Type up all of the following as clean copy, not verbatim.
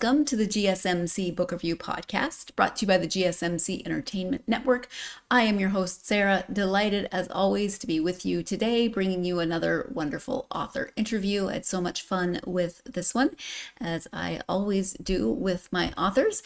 welcome to the GSMC Book Review Podcast, brought to you by the GSMC Entertainment Network. I am your host, Sarah, delighted as always to be with you today, bringing you another wonderful author interview. I had so much fun with this one, as I always do with my authors.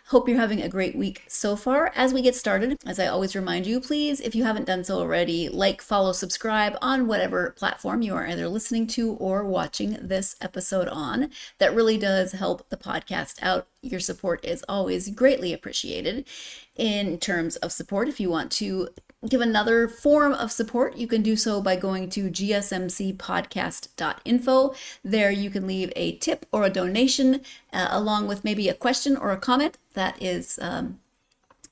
Hope you're having a great week so far. As we get started, as I always remind you, please, if you haven't done so already, like, follow, subscribe on whatever platform you are either listening to or watching this episode on. That really does help the podcast out. Your support is always greatly appreciated. In terms of support, if you want to give another form of support, you can do so by going to gsmcpodcast.info. There you can leave a tip or a donation along with maybe a question or a comment. That is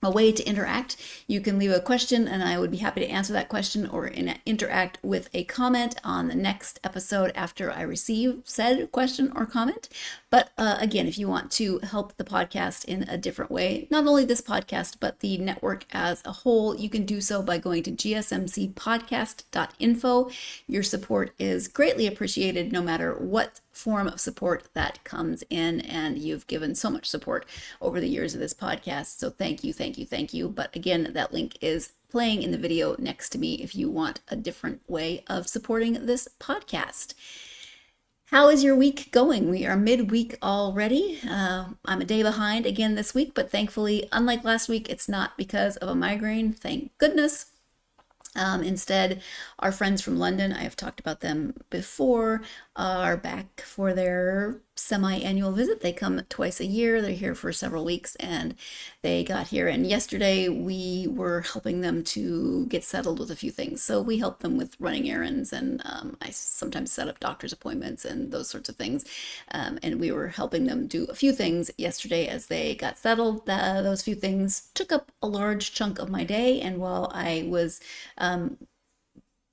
a way to interact. You can leave a question and I would be happy to answer that question or interact with a comment on the next episode after I receive said question or comment. But again, if you want to help the podcast in a different way, not only this podcast, but the network as a whole, you can do so by going to gsmcpodcast.info. Your support is greatly appreciated no matter what form of support that comes in, and you've given so much support over the years of this podcast, so thank you, thank you, thank you. But again, that link is playing in the video next to me if you want a different way of supporting this podcast. How is your week going? We are midweek already. I'm a day behind again this week, but thankfully, unlike last week, it's not because of a migraine, thank goodness. Instead, our friends from London, I have talked about them before, are back for their semi-annual visit. They come twice a year. They're here for several weeks, and they got here. And yesterday, we were helping them to get settled with a few things. So we help them with running errands, and I sometimes set up doctor's appointments and those sorts of things. And we were helping them do a few things yesterday as they got settled. Those few things took up a large chunk of my day, and while I was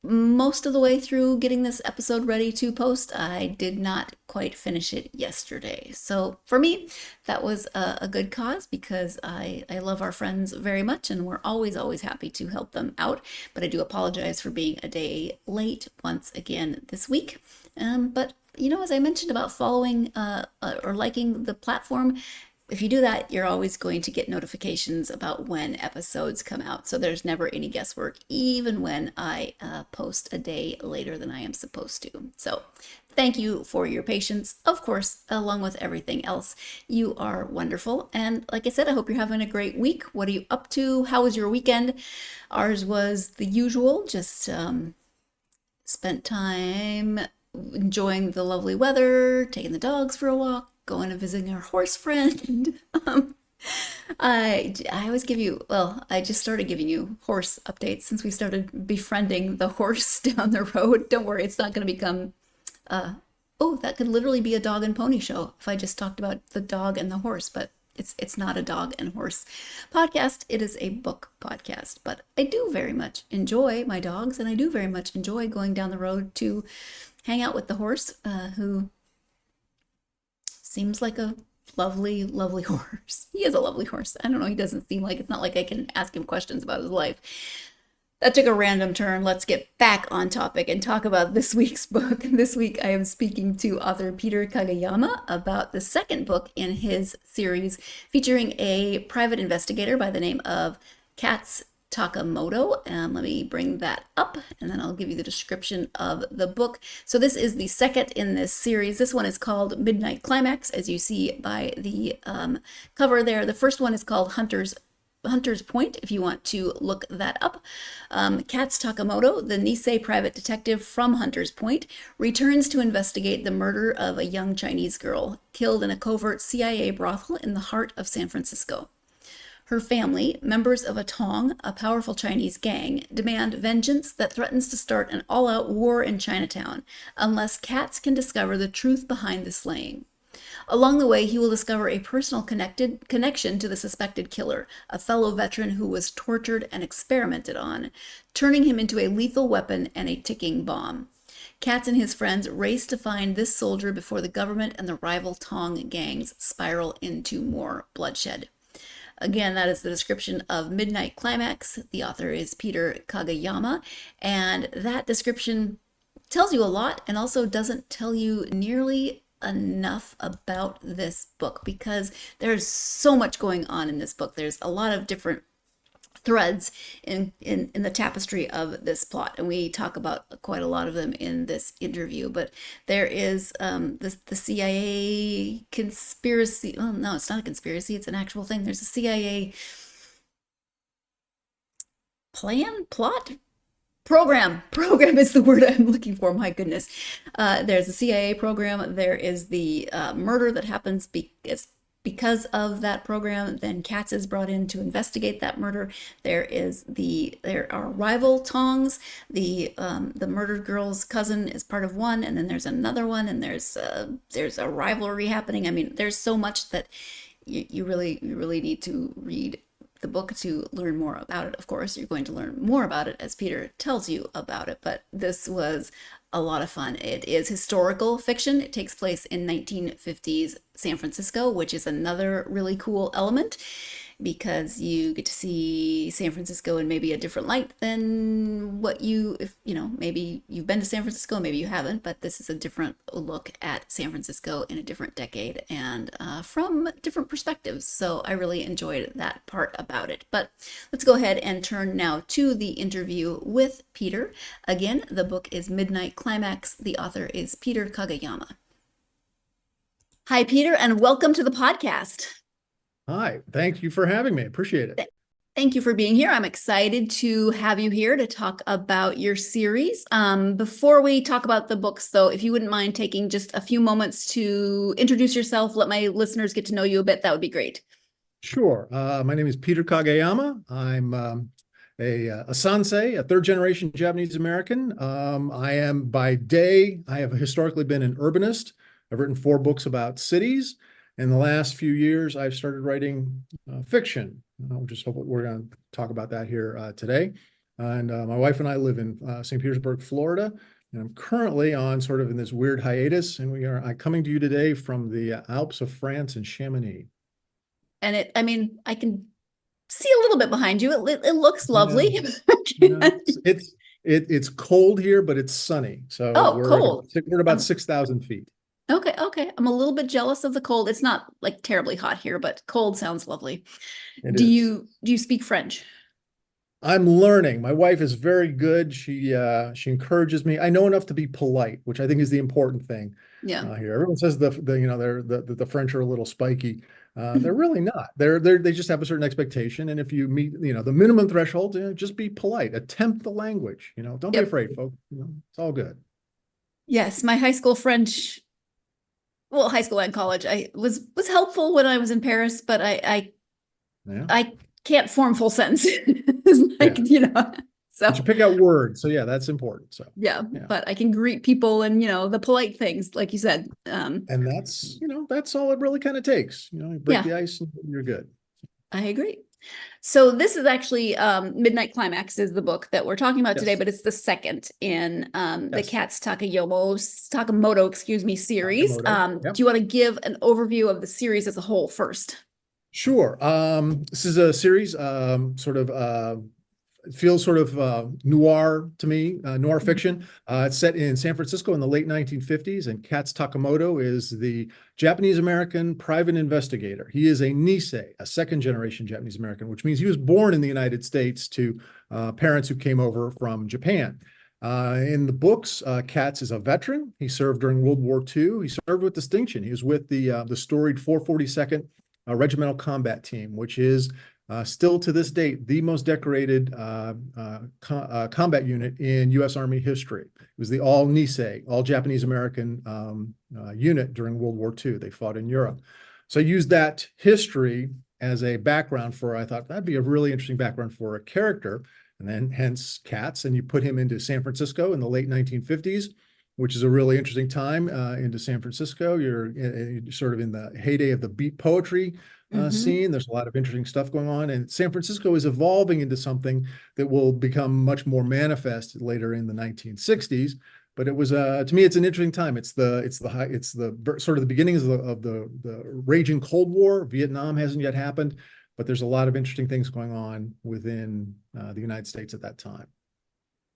most of the way through getting this episode ready to post, I did not quite finish it yesterday. So for me, that was a good cause because I love our friends very much and we're always happy to help them out. But I do apologize for being a day late once again this week. But you know, as I mentioned about following or liking the platform, if you do that, you're always going to get notifications about when episodes come out. So there's never any guesswork, even when I post a day later than I am supposed to. So thank you for your patience. Of course, along with everything else, you are wonderful. And like I said, I hope you're having a great week. What are you up to? How was your weekend? Ours was the usual, just spent time enjoying the lovely weather, taking the dogs for a walk, going and visiting our horse friend. I always give you, well, I just started giving you horse updates since we started befriending the horse down the road. Don't worry, it's not going to become, oh, that could literally be a dog and pony show if I just talked about the dog and the horse, but it's not a dog and horse podcast. It is a book podcast, but I do very much enjoy my dogs and I do very much enjoy going down the road to hang out with the horse, who seems like a lovely, lovely horse. He is a lovely horse. I don't know. He doesn't seem like, it's not like I can ask him questions about his life. That took a random turn. Let's get back on topic and talk about this week's book. This week I am speaking to author Peter Kageyama about the second book in his series featuring a private investigator by the name of Kats Takemoto. Let me bring that up and then I'll give you the description of the book. So this is the second in this series. This one is called Midnight Climax, as you see by the cover there. The first one is called Hunter's Point, if you want to look that up. Kats Takemoto, the nisei private detective from Hunter's Point, returns to investigate the murder of a young Chinese girl killed in a covert CIA brothel in the heart of San Francisco. Her family, members of a Tong, a powerful Chinese gang, demand vengeance that threatens to start an all-out war in Chinatown unless Kats can discover the truth behind the slaying. Along the way, he will discover a personal connection to the suspected killer, a fellow veteran who was tortured and experimented on, turning him into a lethal weapon and a ticking bomb. Kats and his friends race to find this soldier before the government and the rival Tong gangs spiral into more bloodshed. Again, that is the description of Midnight Climax. The author is Peter Kageyama, and that description tells you a lot and also doesn't tell you nearly enough about this book because there's so much going on in this book. There's a lot of different threads in the tapestry of this plot, and we talk about quite a lot of them in this interview. But there is the CIA conspiracy. Oh no, it's not a conspiracy, it's an actual thing. There's a CIA plot program is the word I'm looking for. My goodness. There's a CIA program. There is the murder that happens because of that program. Then Kats is brought in to investigate that murder. There are rival tongs. The murdered girl's cousin is part of one, and then there's another one, and there's a rivalry happening. I mean, there's so much that you really need to read the book to learn more about it. Of course, you're going to learn more about it as Peter tells you about it, but this was a lot of fun. It is historical fiction. It takes place in 1950s San Francisco, which is another really cool element because you get to see San Francisco in maybe a different light than what maybe you've been to San Francisco, maybe you haven't, but this is a different look at San Francisco in a different decade and from different perspectives. So I really enjoyed that part about it. But let's go ahead and turn now to the interview with Peter. Again, the book is Midnight Climax. The author is Peter Kageyama. Hi, Peter, and welcome to the podcast. Hi, thank you for having me. Appreciate it. Thank you for being here. I'm excited to have you here to talk about your series. Before we talk about the books, though, if you wouldn't mind taking just a few moments to introduce yourself, let my listeners get to know you a bit, that would be great. Sure. My name is Peter Kageyama. I'm a sansei, a third-generation Japanese American. I am by day, I have historically been an urbanist. I've written 4 books about cities. In the last few years, I've started writing fiction. We're going to talk about that here today. And my wife and I live in St. Petersburg, Florida. And I'm currently on sort of in this weird hiatus. And I'm coming to you today from the Alps of France and Chamonix. And I can see a little bit behind you. It looks lovely. Yeah. It's cold here, but it's sunny. So cold. We're at about 6,000 feet. Okay. I'm a little bit jealous of the cold. It's not like terribly hot here, but cold sounds lovely. Do you speak French? I'm learning. My wife is very good. She encourages me. I know enough to be polite, which I think is the important thing. Yeah. Here, everyone says the French are a little spiky. They're really not. They just have a certain expectation, and if you meet the minimum threshold, just be polite. Attempt the language. Don't be afraid, folks. It's all good. Yes, my high school French. Well, high school and college, I was helpful when I was in Paris, but I can't form full sentences. So but you pick out words. So yeah, that's important. So yeah, but I can greet people and the polite things, like you said. And that's all it really kind of takes. You break the ice and you're good. I agree. So this is actually Midnight Climax is the book that we're talking about today, but it's the second in the Kats Takemoto, series. Do you want to give an overview of the series as a whole first? Sure. This is a series feels sort of noir to me, noir fiction. It's set in San Francisco in the late 1950s, and Kats Takemoto is the Japanese-American private investigator. He is a nisei, a second-generation Japanese-American, which means he was born in the United States to parents who came over from Japan. In the books, Kats is a veteran. He served during World War II. He served with distinction. He was with the storied 442nd Regimental Combat Team, which is still to this date, the most decorated combat unit in U.S. Army history. It was the all Nisei, all Japanese-American unit during World War II. They fought in Europe. So I used that history as a background I thought that'd be a really interesting background for a character, and then hence Kats, and you put him into San Francisco in the late 1950s, which is a really interesting time into San Francisco. You're sort of in the heyday of the beat poetry scene. There's a lot of interesting stuff going on, and San Francisco is evolving into something that will become much more manifest later in the 1960s. But it was to me, it's an interesting time. It's the sort of the beginnings of the raging Cold War. Vietnam hasn't yet happened, but there's a lot of interesting things going on within the United States at that time.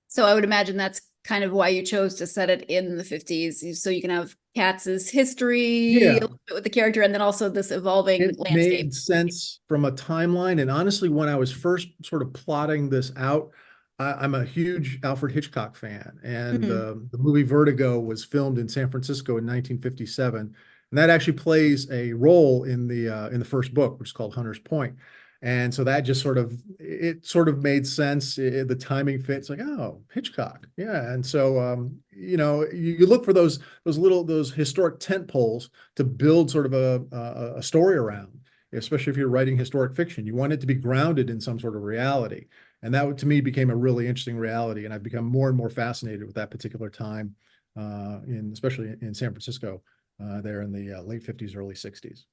So I would imagine that's kind of why you chose to set it in the 50s, so you can have Katz's history, a Yeah, little bit with the character, and then also this evolving it landscape. made sense from a timeline. And honestly, when I was first sort of plotting this out, I'm a huge Alfred Hitchcock fan. And Mm, the movie Vertigo was filmed in San Francisco in 1957. And that actually plays a role in the first book, which is called Hunter's Point. And so that just sort of made sense. The timing fits like, oh, Hitchcock. Yeah. And so, you look for those historic tent poles to build sort of a story around, especially if you're writing historic fiction. You want it to be grounded in some sort of reality. And that to me became a really interesting reality. And I've become more and more fascinated with that particular time, especially in San Francisco, there in the late 50s, early 60s.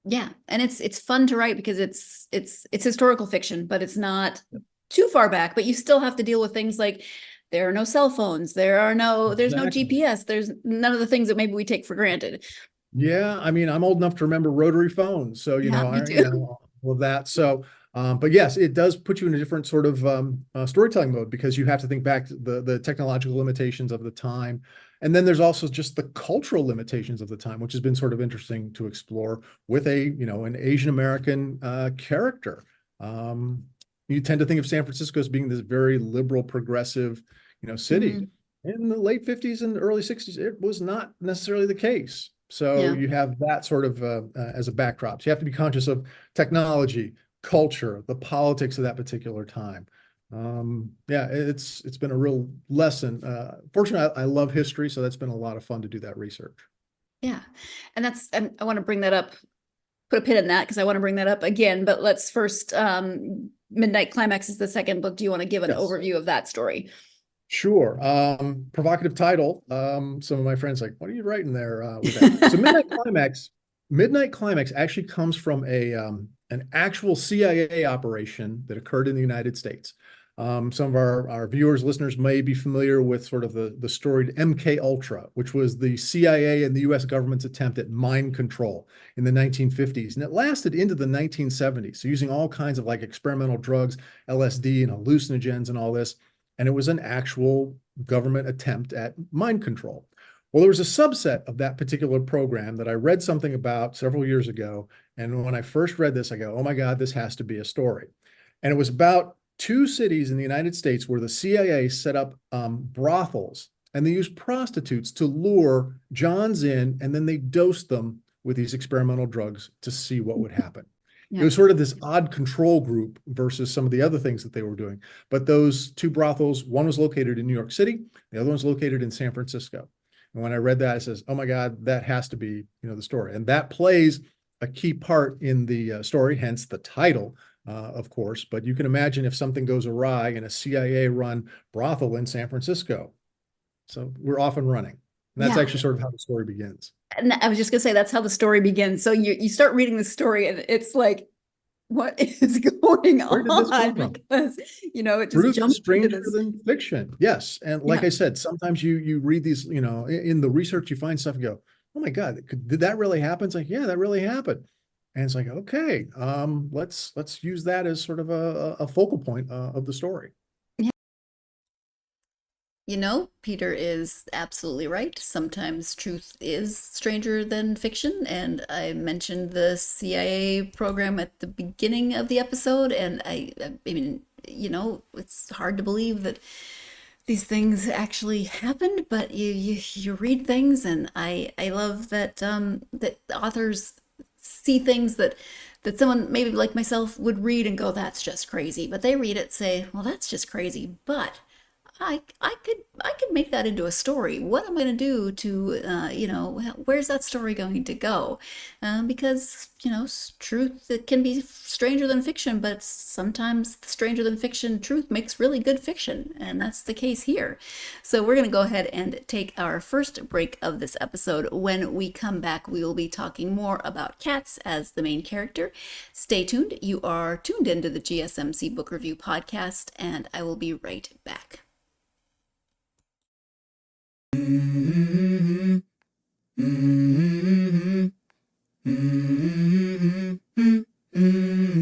yeah, and it's fun to write because it's historical fiction, but it's not too far back. But you still have to deal with things like there are no cell phones, there's no Exactly. GPS, there's none of the things that maybe we take for granted. Yeah, I mean, I'm old enough to remember rotary phones, so Yeah, me too. all of that. So, but yes, it does put you in a different sort of storytelling mode because you have to think back to the technological limitations of the time, and then there's also just the cultural limitations of the time, which has been sort of interesting to explore with an Asian American character. Um, you tend to think of San Francisco as being this very liberal, progressive, city. Mm, In the late 50s and early 60s, it was not necessarily the case. So yeah. you have that sort of as a backdrop. So you have to be conscious of technology, culture, the politics of that particular time. Yeah, it's been a real lesson. Fortunately, I love history, so that's been a lot of fun to do that research. Yeah. And I want to bring that up, put a pin in that because I want to bring that up again. But let's first, Midnight Climax is the second book. Do you want to give an Yes. overview of that story? Sure. Provocative title. Some of my friends like, what are you writing there with that? So Midnight Climax actually comes from an actual CIA operation that occurred in the United States. Some of our viewers, listeners may be familiar with sort of the storied MK Ultra, which was the CIA and the US government's attempt at mind control in the 1950s. And it lasted into the 1970s. So using all kinds of like experimental drugs, LSD and hallucinogens and all this. And it was an actual government attempt at mind control. Well, there was a subset of that particular program that I read something about several years ago. And when I first read this, I go, oh my God, this has to be a story. And it was about two cities in the United States where the CIA set up brothels and they used prostitutes to lure Johns in, and then they dosed them with these experimental drugs to see what would happen. It Yeah. was sort of this odd control group versus some of the other things that they were doing. But those two brothels, one was located in New York City, the other one's located in San Francisco. And when I read that, I says, "Oh my God, that has to be, the story." And that plays a key part in the story, hence the title, of course. But you can imagine if something goes awry in a CIA-run brothel in San Francisco. So we're off and running. And that's Yeah. actually sort of how the story begins. And I was just gonna say that's how the story begins. So you start reading the story and it's like, what is going Where did this come on? from? Because it just Truth is jumps into stranger this. than fiction. Yes. And like Yeah. I said, sometimes you read these, in the research, you find stuff and go, oh my God, did that really happen? It's like, yeah, that really happened. And it's like, okay, let's use that as sort of a focal point of the story. Peter is absolutely right. Sometimes truth is stranger than fiction. And I mentioned the CIA program at the beginning of the episode. And I mean, it's hard to believe that these things actually happened, but you read things, and I love that that authors see things that someone maybe like myself would read and go, that's just crazy. But they read it, say, well, that's just crazy. But I could make that into a story. What am I going to do to where's that story going to go? Because truth, it can be stranger than fiction, but sometimes the stranger than fiction truth makes really good fiction, and that's the case here. So we're going to go ahead and take our first break of this episode. When we come back, we will be talking more about Kats as the main character. Stay tuned. You are tuned into the GSMC Book Review Podcast, and I will be right back.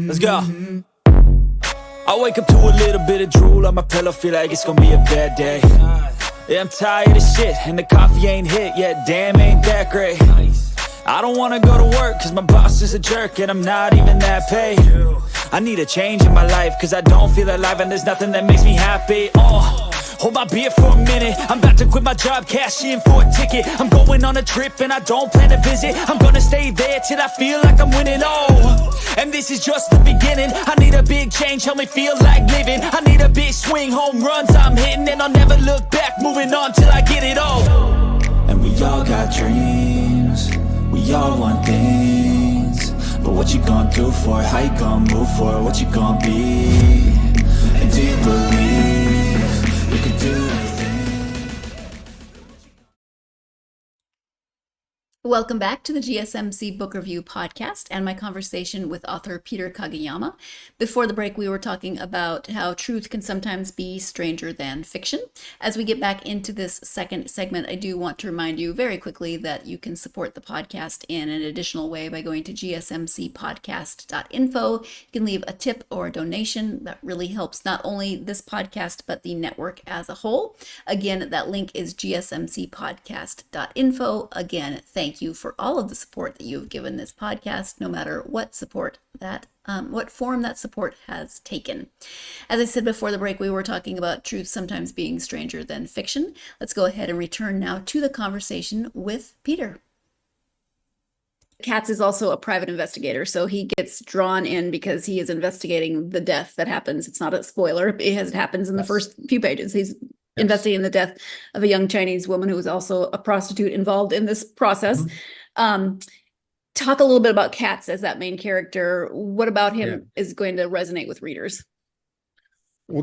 Let's go. I wake up to a little bit of drool on my pillow, feel like it's gonna be a bad day. Yeah, I'm tired of shit, and the coffee ain't hit yet. Damn, ain't that great. I don't wanna go to work, cause my boss is a jerk, and I'm not even that paid. I need a change in my life, cause I don't feel alive, and there's nothing that makes me happy. Hold my beer for a minute. I'm about to quit my job, cash in for a ticket. I'm going on a trip and I don't plan to visit. I'm gonna stay there till I feel like I'm winning. And this is just the beginning. I need a big change, help me feel like living. I need a big swing, home runs I'm hitting, and I'll never look back, moving on till I get it all. And we all got dreams, we all want things, but what you gonna do for it? How you gonna move for it? What you gonna be? And do you believe you can do anything? Welcome back to the GSMC Book Review Podcast and my conversation with author Peter Kageyama. Before the break, we were talking about how truth can sometimes be stranger than fiction. As we get back into this second segment, I do want to remind you very quickly that you can support the podcast in an additional way by going to gsmcpodcast.info. You can leave a tip or a donation. That really helps not only this podcast, but the network as a whole. Again, that link is gsmcpodcast.info. Again, thank you for all of the support that you've given this podcast, no matter what support that, what form that support has taken. As I said before the break, we were talking about truth sometimes being stranger than fiction. Let's go ahead and return now to the conversation with Peter. Kats is also a private investigator, so he gets drawn in because he is investigating the death that happens. It's not a spoiler, it happens in the first few pages. He's investigating the death of a young Chinese woman who was also a prostitute involved in this process. Talk a little bit about Kats as that main character. What about him is going to resonate with readers? Well,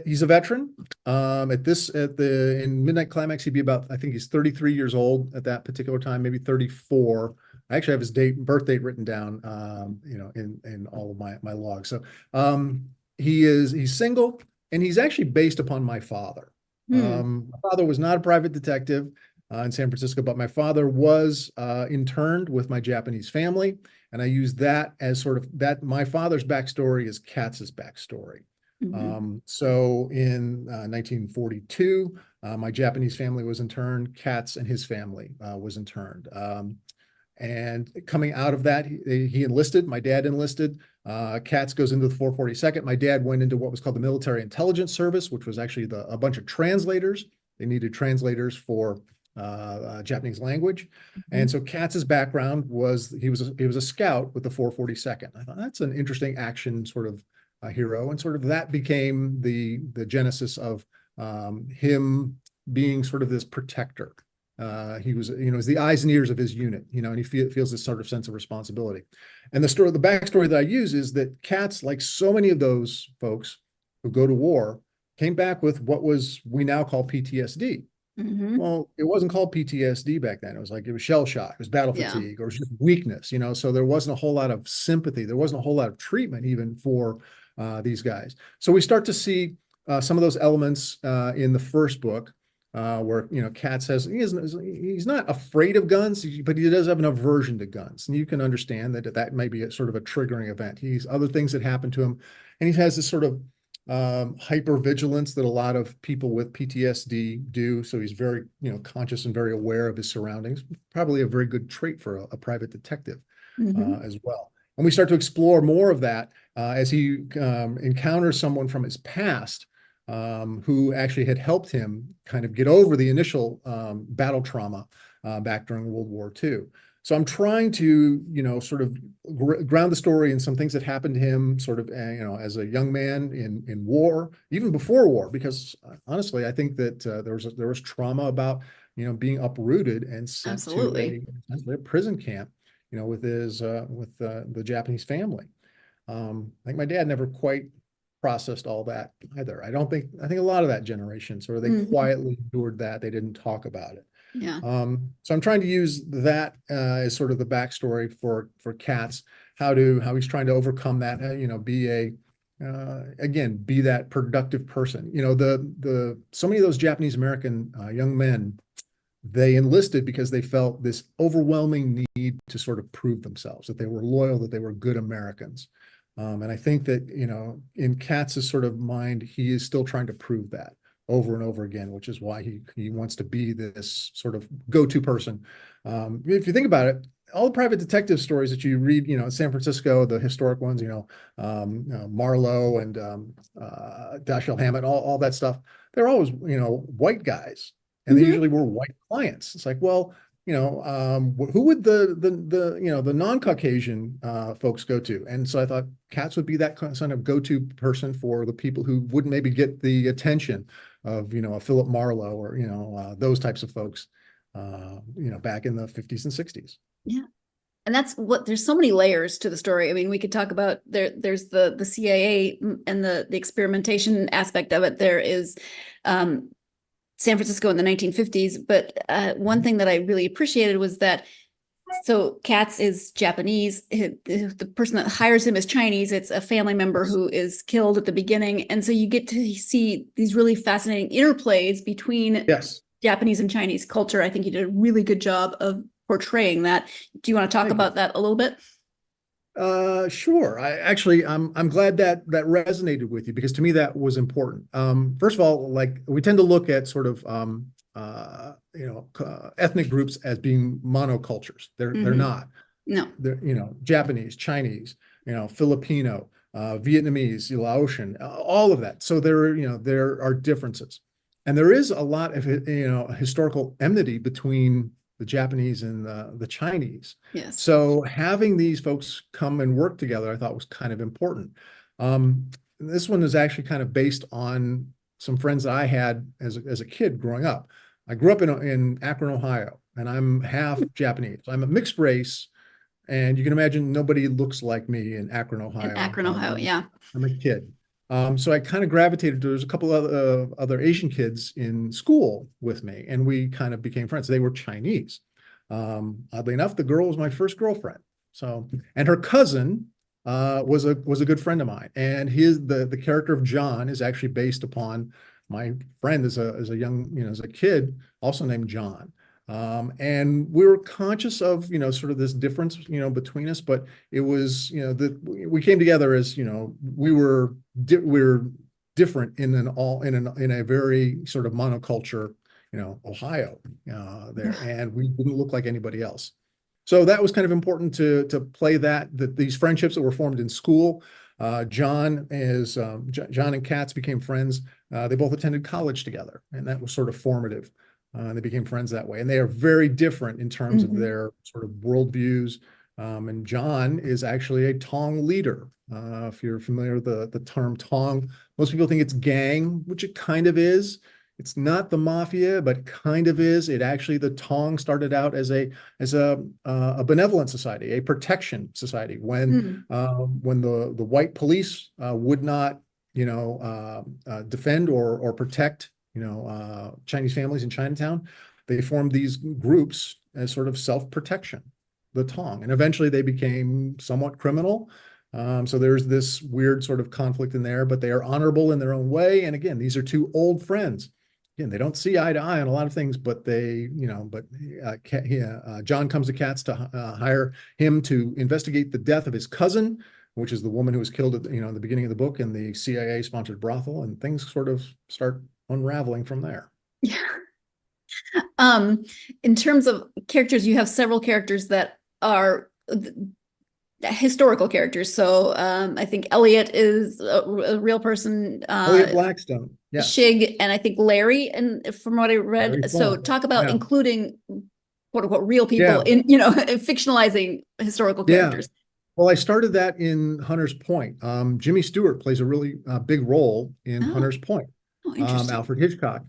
he's a veteran. In Midnight Climax, he'd be about, I think he's 33 years old at that particular time, maybe 34. I actually have his birth date written down, in all of my logs. So he's single, and he's actually based upon my father. My father was not a private detective in San Francisco, but my father was interned with my Japanese family, and I use that as sort of that. My father's backstory is Katz's backstory. So in 1942, my Japanese family was interned. Kats and his family was interned. And coming out of that, he enlisted. My dad enlisted. Kats goes into the 442nd. My dad went into what was called the Military Intelligence Service, which was actually a bunch of translators. They needed translators for Japanese language. And so Katz's background was he was a scout with the 442nd. I thought that's an interesting action sort of hero, and sort of that became the genesis of him being sort of this protector. He was, is the eyes and ears of his unit, and he feels this sort of sense of responsibility. And the backstory that I use is that Kats, like so many of those folks who go to war, came back with what we now call PTSD. Well, it wasn't called PTSD back then. It was shell shock, it was battle fatigue, or it was just weakness, so there wasn't a whole lot of sympathy. There wasn't a whole lot of treatment even for these guys. So we start to see some of those elements in the first book. Where Kats says he's not afraid of guns, but he does have an aversion to guns, and you can understand that may be a sort of a triggering event. He's other things that happen to him, and he has this sort of hypervigilance that a lot of people with PTSD do. So he's very conscious and very aware of his surroundings. Probably a very good trait for a private detective as well. And we start to explore more of that as he encounters someone from his past. Who actually had helped him kind of get over the initial battle trauma back during World War II. So I'm trying to, sort of ground the story in some things that happened to him sort of, as a young man in war, even before war, because honestly, I think that there was trauma about, being uprooted and sent to a prison camp, with the Japanese family. I think my dad never quite processed all that either. I think a lot of that generation sort of they quietly endured that. They didn't talk about it. So I'm trying to use that as sort of the backstory for Kats, how he's trying to overcome that, be be that productive person. So many of those Japanese American young men, they enlisted because they felt this overwhelming need to sort of prove themselves, that they were loyal, that they were good Americans. And I think that, in Katz's sort of mind, he is still trying to prove that. over and over again, which is why he wants to be this sort of go-to person. If you think about it, all the private detective stories that you read, in San Francisco, the historic ones, Marlowe and Dashiell Hammett, all that stuff, they're always, white guys, and they Mhm. usually were white clients. It's like, well, who would the non-Caucasian folks go to? And so I thought Kats would be that kind of go-to person for the people who wouldn't maybe get the attention of, a Philip Marlowe or, those types of folks, back in the 50s and 60s. Yeah. And that's what, there's so many layers to the story. I mean, we could talk about there's the CIA and the experimentation aspect of it. There is San Francisco in the 1950s. But one thing that I really appreciated was that, so Kats is Japanese. The person that hires him is Chinese. It's a family member who is killed at the beginning. And so you get to see these really fascinating interplays between Yes. Japanese and Chinese culture. I think you did a really good job of portraying that. Do you want to talk Thank you. about that a little bit? Sure. I'm glad that resonated with you, because to me that was important. First of all, like, we tend to look at sort of ethnic groups as being monocultures. They're not. No. They're, Japanese, Chinese, Filipino, Vietnamese, Laotian, all of that. So there are differences, and there is a lot of historical enmity between the Japanese and the Chinese. Yes. So having these folks come and work together, I thought was kind of important. This one is actually kind of based on some friends that I had as a kid growing up. I grew up in Akron, Ohio, and I'm half Japanese. I'm a mixed race, and you can imagine nobody looks like me in Akron, Ohio. In Akron, Ohio, yeah. I'm a kid. So I kind of gravitated to, there's a couple of other Asian kids in school with me, and we kind of became friends. They were Chinese. Oddly enough, the girl was my first girlfriend. So, and her cousin was a good friend of mine. And the character of John is actually based upon my friend as a young, as a kid, also named John. And we were conscious of, sort of this difference, between us, but it was, that we came together as, we were different in a very sort of monoculture, Ohio, there, and we didn't look like anybody else. So that was kind of important to play that these friendships that were formed in school. John and Kats became friends. They both attended college together, and that was sort of formative. They became friends that way, and they are very different in terms of their sort of worldviews. And John is actually a Tong leader. If you're familiar with the term Tong, most people think it's gang, which it kind of is. It's not the mafia, but kind of is. It actually, the Tong started out as a benevolent society, a protection society. When the white police would not, defend or protect, Chinese families in Chinatown, they formed these groups as sort of self-protection, the Tong, and eventually they became somewhat criminal. So there's this weird sort of conflict in there, but they are honorable in their own way. And again, these are two old friends. Again, they don't see eye to eye on a lot of things, but John comes to Kats to hire him to investigate the death of his cousin, which is the woman who was killed at the beginning of the book in the CIA-sponsored brothel, and things sort of start unraveling from there. Yeah. In terms of characters, you have several characters that are historical characters. So I think Elliot is a real person. Elliot Blackstone, yes. Shig, and I think Larry, and from what I read. So talk about including quote unquote real people in fictionalizing historical characters. Well, I started that in Hunter's Point. Jimmy Stewart plays a really big role in Hunter's Point. Oh, interesting. Alfred Hitchcock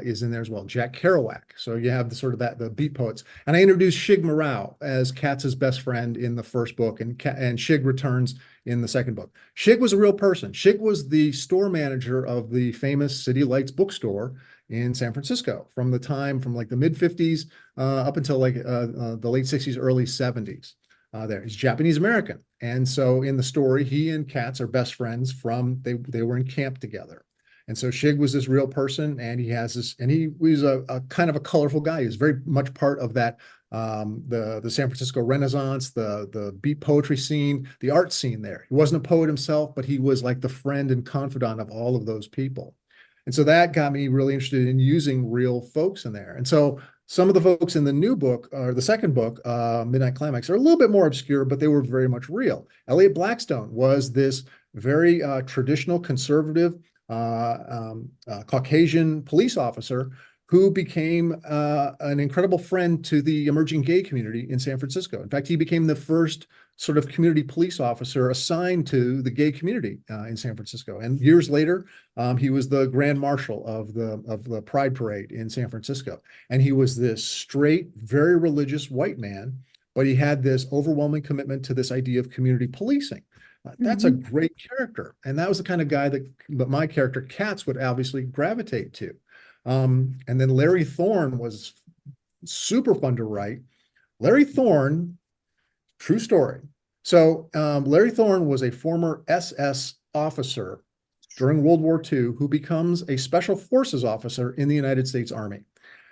is in there as well. Jack Kerouac. So you have the beat poets. And I introduced Shig Morrell as Katz's best friend in the first book, and Shig returns in the second book. Shig was a real person. Shig was the store manager of the famous City Lights bookstore in San Francisco from like the mid 50s up until like the late 60s, early 70s. There, he's Japanese American, and so in the story, he and Kats are best friends from they were in camp together. And so Shig was this real person, and he was a kind of a colorful guy. He was very much part of that, the San Francisco Renaissance, the beat poetry scene, the art scene there. He wasn't a poet himself, but he was like the friend and confidant of all of those people. And so that got me really interested in using real folks in there. And so some of the folks in the new book, or the second book, Midnight Climax, are a little bit more obscure, but they were very much real. Elliot Blackstone was this very traditional, conservative, Caucasian police officer who became an incredible friend to the emerging gay community in San Francisco. In fact, he became the first sort of community police officer assigned to the gay community in San Francisco. And years later, he was the grand marshal of the Pride Parade in San Francisco. And he was this straight, very religious white man, but he had this overwhelming commitment to this idea of community policing. That's a great character. And that was the kind of guy that my character, Kats, would obviously gravitate to. And then Larry Thorne was super fun to write. Larry Thorne, true story. So Larry Thorne was a former SS officer during World War II who becomes a special forces officer in the United States Army.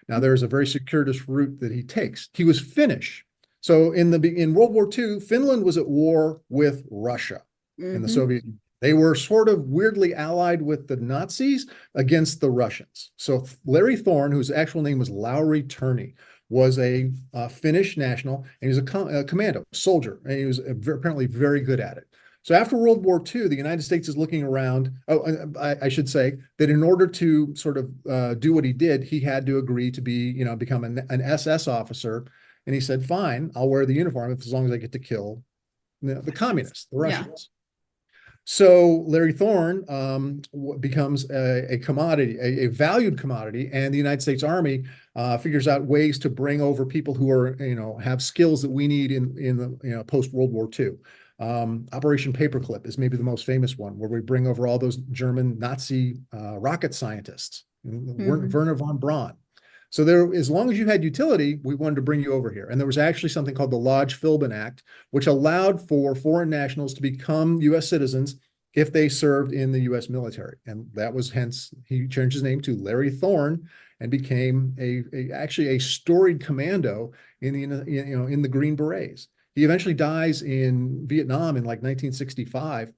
Now, there's a very circuitous route that he takes. He was Finnish. So in World War II, Finland was at war with Russia in the Soviet Union. They were sort of weirdly allied with the Nazis against the Russians. So Larry Thorne, whose actual name was Lauri Turney, was a Finnish national, and he was a commando, soldier, and he was apparently very good at it. So after World War II, the United States is looking around. I should say that in order to sort of do what he did, he had to agree to become an SS officer. And he said, fine, I'll wear the uniform as long as I get to kill the communists, the Russians. So Larry Thorne becomes a commodity, a valued commodity, and the United States Army figures out ways to bring over people who are, have skills that we need in the post World War II. Operation Paperclip is maybe the most famous one, where we bring over all those German Nazi rocket scientists, Werner von Braun. So there, as long as you had utility, we wanted to bring you over here. And there was actually something called the Lodge-Philbin Act, which allowed for foreign nationals to become U.S. citizens if they served in the U.S. military. And that was hence he changed his name to Larry Thorne and became actually a storied commando in the Green Berets. He eventually dies in Vietnam in like 1965.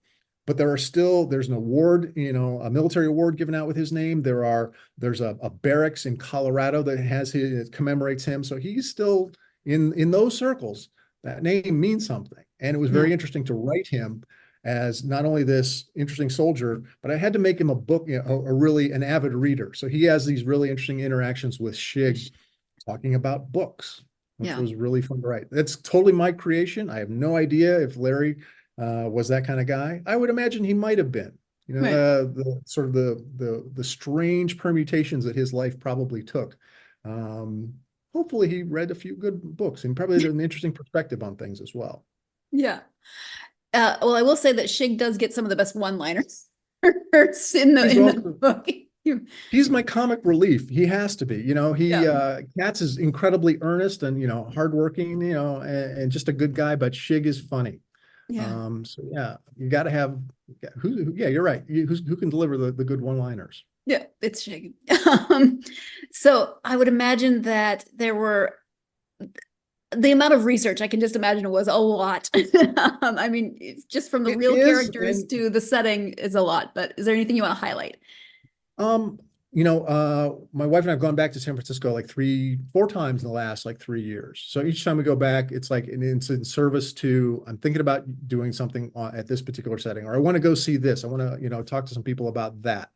But there's an award, a military award given out with his name. There's a barracks in Colorado that commemorates him. So he's still in those circles. That name means something. And it was very interesting to write him as not only this interesting soldier, but I had to make him a book, really an avid reader. So he has these really interesting interactions with Shig talking about books, which was really fun to write. That's totally my creation. I have no idea if Larry was that kind of guy. I would imagine he might have been, the sort of the strange permutations that his life probably took. Hopefully he read a few good books and probably had an interesting perspective on things as well. Yeah. Well, I will say that Shig does get some of the best one-liners in the book. He's my comic relief. He has to be, Kats is incredibly earnest and, hardworking, and just a good guy, but Shig is funny. Yeah. You got to have you're right. Who can deliver the good one-liners? Yeah, it's Shig. So I would imagine that there were the amount of research, I can just imagine it was a lot. I mean, just from the real characters to the setting is a lot, but is there anything you want to highlight? My wife and I have gone back to San Francisco like 4 times in the last 3 years. So each time we go back, it's it's in service to, I'm thinking about doing something at this particular setting, or I want to go see this. I want to, talk to some people about that.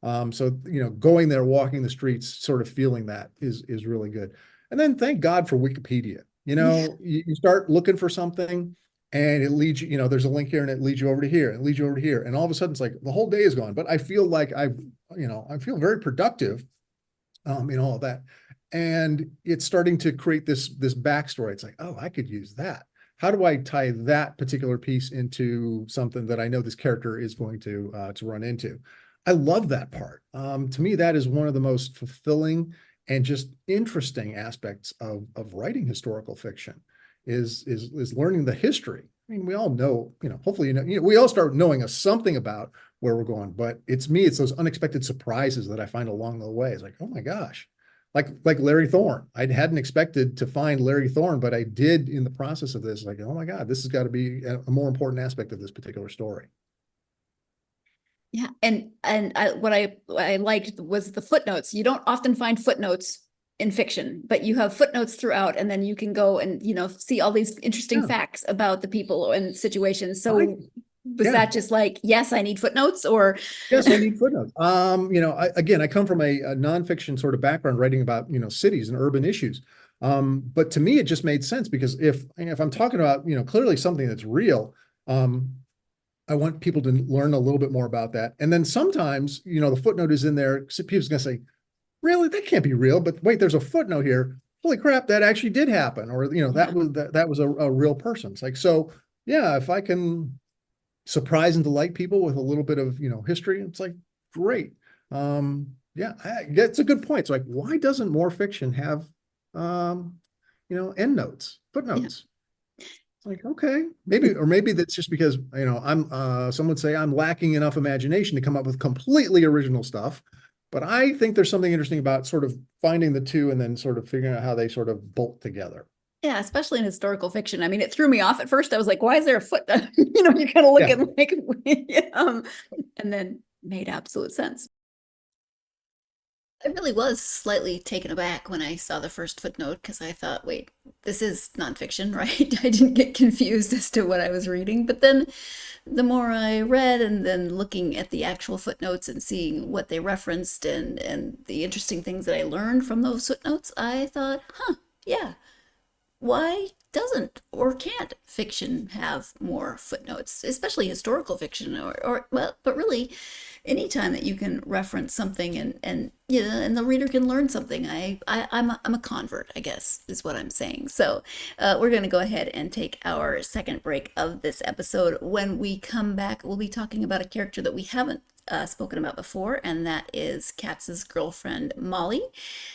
So, going there, walking the streets, sort of feeling that is really good. And then thank God for Wikipedia. You start looking for something and it leads you, there's a link here and it leads you over to here and leads you over to here. And all of a sudden it's like the whole day is gone, but I feel like I feel very productive in all of that. And it's starting to create this backstory. It's like, oh, I could use that. How do I tie that particular piece into something that I know this character is going to run into? I love that part. To me, that is one of the most fulfilling and just interesting aspects of writing historical fiction is learning the history. I mean, we all know, hopefully, we all start knowing something about where we're going, but it's those unexpected surprises that I find along the way. It's like, oh my gosh, like Larry Thorne. I hadn't expected to find Larry Thorne, but I did in the process of this. Like, oh my God, this has got to be a more important aspect of this particular story. Yeah, and what I liked was the footnotes. You don't often find footnotes in fiction, but you have footnotes throughout, and then you can go and see all these interesting Yeah, facts about the people and situations. I So was yeah. that just like, yes, I need footnotes, or Yes, I need footnotes. I come from a nonfiction sort of background writing about, cities and urban issues. But to me, it just made sense because if I'm talking about, clearly something that's real, I want people to learn a little bit more about that. And then sometimes, the footnote is in there. So people's gonna say, really, that can't be real. But wait, there's a footnote here. Holy crap, that actually did happen. Or, yeah, that was a real person. It's like, so yeah, if I can surprise and delight people with a little bit of history, it's like great. Yeah, it's a good point. It's like, why doesn't more fiction have endnotes, yeah. footnotes? It's like, okay, maybe that's just because I'm some would say I'm lacking enough imagination to come up with completely original stuff. But I think there's something interesting about sort of finding the two and then sort of figuring out how they sort of bolt together. Yeah, especially in historical fiction. I mean, it threw me off at first. I was like, why is there a footnote? You kind of look Yeah. at like, and then made absolute sense. I really was slightly taken aback when I saw the first footnote because I thought, wait, this is nonfiction, right? I didn't get confused as to what I was reading. But then the more I read and then looking at the actual footnotes and seeing what they referenced and the interesting things that I learned from those footnotes, I thought, huh, yeah, why doesn't or can't fiction have more footnotes, especially historical fiction or well, but really anytime that you can reference something and the reader can learn something. I'm a convert, I guess is what I'm saying. So we're going to go ahead and take our second break of this episode. When we come back, we'll be talking about a character that we haven't spoken about before, and that is Katz's girlfriend, Molly.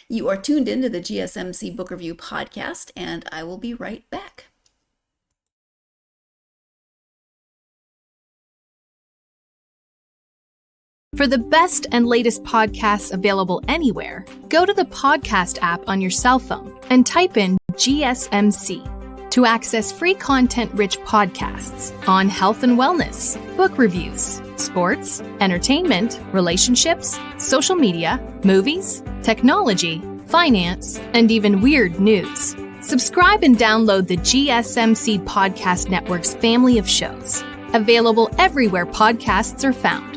You are tuned into the GSMC Book Review podcast, and I will be right back. For the best and latest podcasts available anywhere, go to the podcast app on your cell phone and type in GSMC to access free content-rich podcasts on health and wellness, book reviews, sports, entertainment, relationships, social media, movies, technology, finance, and even weird news. Subscribe and download the GSMC Podcast Network's family of shows, available everywhere podcasts are found.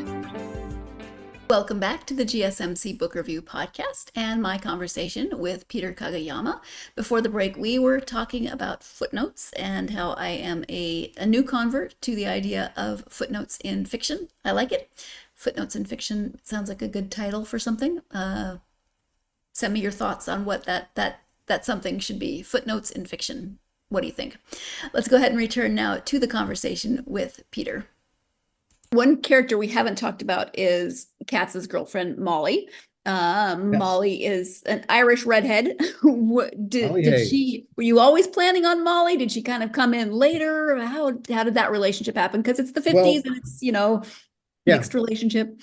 Welcome back to the GSMC Book Review podcast and my conversation with Peter Kageyama. Before the break, we were talking about footnotes and how I am a new convert to the idea of footnotes in fiction. I like it. Footnotes in fiction sounds like a good title for something. Send me your thoughts on what that something should be. Footnotes in fiction. What do you think? Let's go ahead and return now to the conversation with Peter. One character we haven't talked about is Katz's girlfriend, Molly. Yes. Molly is an Irish redhead. Molly Were you always planning on Molly? Did she kind of come in later? How did that relationship happen? Because it's the 50s and it's, mixed relationship.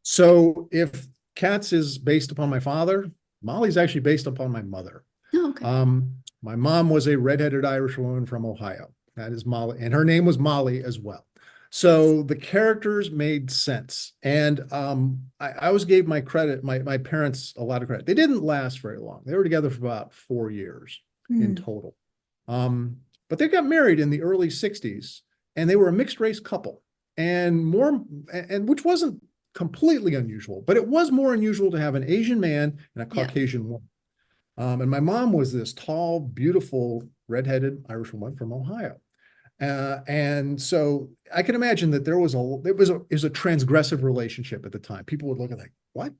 So if Kats is based upon my father, Molly's actually based upon my mother. Oh, okay. My mom was a redheaded Irish woman from Ohio. That is Molly, and her name was Molly as well. So the characters made sense. And I always gave my parents a lot of credit. They didn't last very long. They were together for about 4 years in total. But they got married in the early 60s, and they were a mixed race couple. And which wasn't completely unusual, but it was more unusual to have an Asian man and a Caucasian woman. And my mom was this tall, beautiful, redheaded Irish woman from Ohio. And so I can imagine that it was a transgressive relationship at the time. People would look at like, what?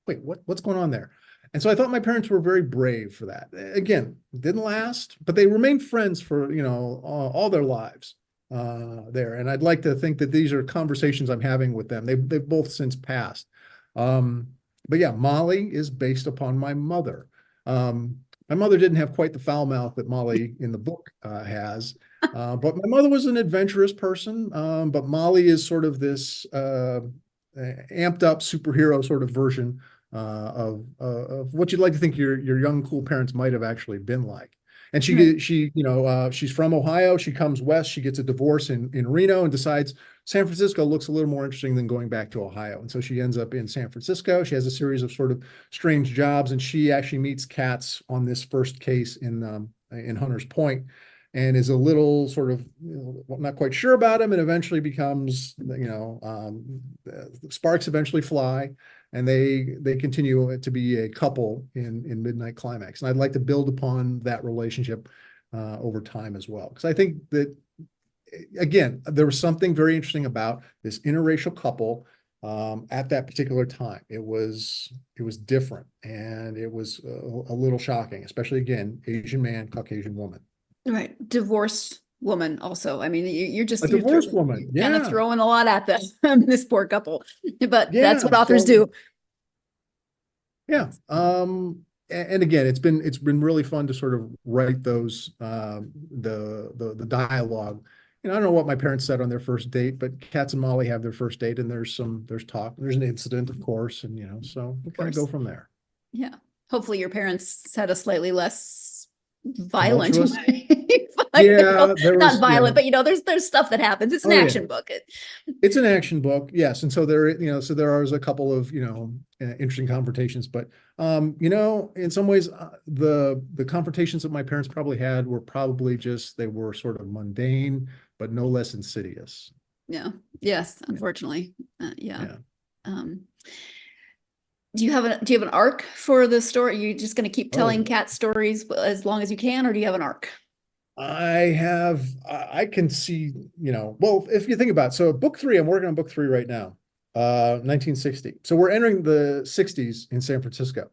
Wait, what's going on there? And so I thought my parents were very brave for that. Again, it didn't last, but they remained friends for, all their lives there. And I'd like to think that these are conversations I'm having with them. They've both since passed. But yeah, Molly is based upon my mother. My mother didn't have quite the foul mouth that Molly in the book has. But my mother was an adventurous person. But Molly is sort of this amped up superhero sort of version of what you'd like to think your young, cool parents might have actually been like. And she's from Ohio. She comes west. She gets a divorce in Reno and decides San Francisco looks a little more interesting than going back to Ohio. And so she ends up in San Francisco. She has a series of sort of strange jobs, and she actually meets Kats on this first case in Hunters Point, and is a little sort of not quite sure about him, and eventually becomes, sparks eventually fly, and they continue to be a couple in Midnight Climax. And I'd like to build upon that relationship over time as well, because I think that, again, there was something very interesting about this interracial couple at that particular time. It was different, and it was a little shocking, especially, again, Asian man, Caucasian woman. Right. Divorced woman also. I mean, you're just A divorced woman. kind of Yeah. throwing a lot at them, this poor couple. But Yeah. that's what authors So, do. yeah. And again, it's been really fun to sort of write those the dialogue. I don't know what my parents said on their first date, but Kats and Molly have their first date, and there's talk, there's an incident, of course, and so we kind of go from there. Yeah. Hopefully your parents had a slightly less violent Tumultuous? way. Yeah, there was, not violent, yeah. but there's stuff that happens. It's an Oh, yeah. action book. It's an action book, yes, and so there is a couple of interesting confrontations, but in some ways the confrontations that my parents probably had were probably just, they were sort of mundane, but no less insidious. Yeah. Yes. Unfortunately. Yeah. Yeah. Do you have an arc for the story? Are you just going to keep telling Oh. cat stories as long as you can, or do you have an arc? I can see, well, if you think about it, so book 3, I'm working on book 3 right now, 1960. So we're entering the 60s in San Francisco.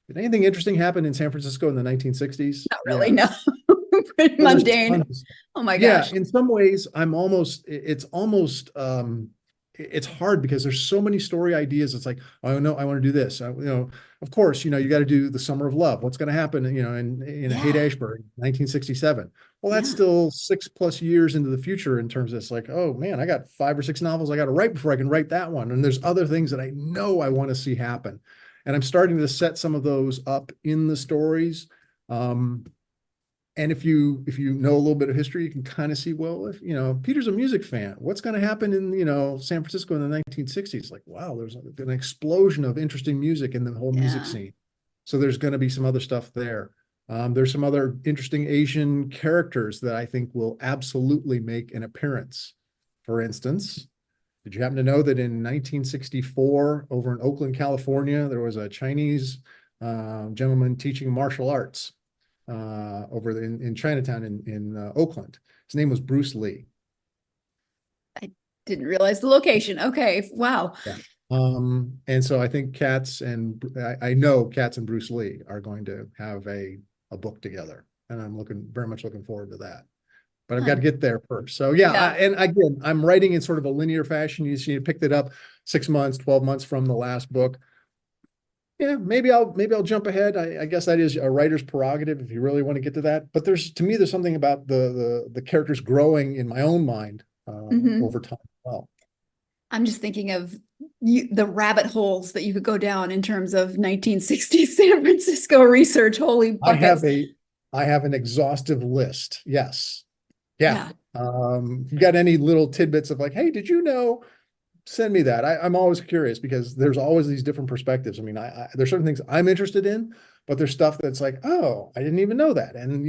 Did anything interesting happen in San Francisco in the 1960s? Not really. Yes. No. Pretty Well, there's mundane. tons of stuff. Oh my Yeah, gosh. in some ways, it's hard because there's so many story ideas. It's like, oh no, I want to do this. Of course, you got to do the Summer of Love. What's going to happen, in Haight-Ashbury, 1967. Well, that's Yeah. still 6+ years into the future in terms of, it's like, oh man, I got 5 or 6 novels I got to write before I can write that one. And there's other things that I know I want to see happen. And I'm starting to set some of those up in the stories. And if you know a little bit of history, you can kind of see, well, if Peter's a music fan, what's going to happen in San Francisco in the 1960s? Like, wow, there's an explosion of interesting music in the whole music scene. So there's going to be some other stuff there. There's some other interesting Asian characters that I think will absolutely make an appearance. For instance, did you happen to know that in 1964, over in Oakland, California, there was a Chinese gentleman teaching martial arts over in Chinatown in Oakland? His name was Bruce Lee. I didn't realize the location. Okay. Wow. Yeah. And so I think I know Kats and Bruce Lee are going to have a book together, and I'm very much looking forward to that. But I've got to get there first. So yeah. And again, I'm writing in sort of a linear fashion. You picked it up 6 months, 12 months from the last book. Yeah, maybe I'll jump ahead. I guess that is a writer's prerogative if you really want to get to that. But there's something about the characters growing in my own mind over time as well. I'm just thinking of the rabbit holes that you could go down in terms of 1960s San Francisco research. Holy buckets. I have an exhaustive list. Yes. Yeah. If you got any little tidbits of like, hey, did you know? Send me that. I'm always curious because there's always these different perspectives. I mean, there's certain things I'm interested in, but there's stuff that's like, oh, I didn't even know that. And,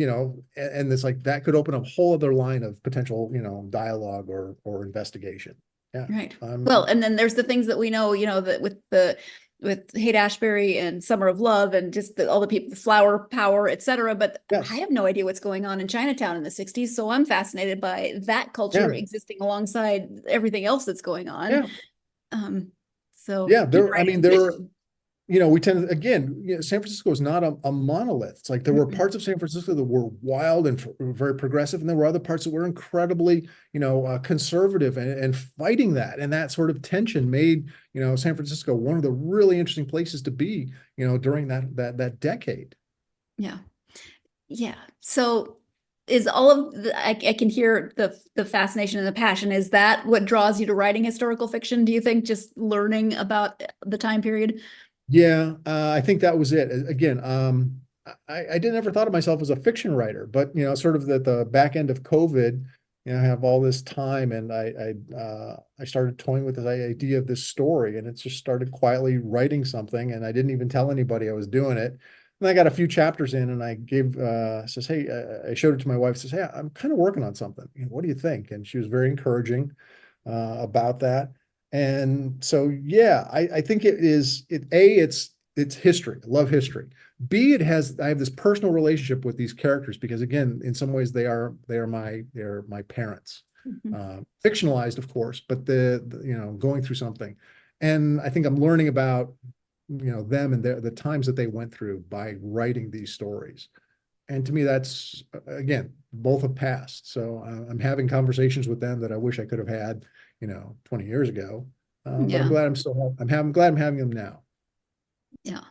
and it's like, that could open up a whole other line of potential, dialogue or investigation. Yeah. Right. Well, and then there's the things that we know, that with Haight-Ashbury and Summer of Love and just all the people, the flower power, etc. But yes. I have no idea what's going on in Chinatown in the 60s. So I'm fascinated by that culture existing alongside everything else that's going on. Yeah. So yeah, we tend to, again, San Francisco is not a monolith. It's like there were parts of San Francisco that were wild and very progressive, and there were other parts that were incredibly, conservative and fighting that. And that sort of tension made, San Francisco one of the really interesting places to be, during that decade. Yeah. Yeah. So is all of I can hear the fascination and the passion. Is that what draws you to writing historical fiction? Do you think, just learning about the time period? Yeah, I think that was it. Again, I didn't ever thought of myself as a fiction writer, but sort of at the back end of COVID, I have all this time, and I started toying with the idea of this story, and it just started quietly writing something, and I didn't even tell anybody I was doing it. And I got a few chapters in, and I says, hey, I showed it to my wife, says, hey, I'm kind of working on something. What do you think? And she was very encouraging about that. And so, yeah, I think it's history. I love history. B, I have this personal relationship with these characters because, again, in some ways they're my parents, fictionalized, of course, but going through something, and I think I'm learning about them and the times that they went through by writing these stories. And to me, that's, again, both have passed. So I'm having conversations with them that I wish I could have had 20 years ago. But I'm glad I'm glad I'm having them now. Yeah.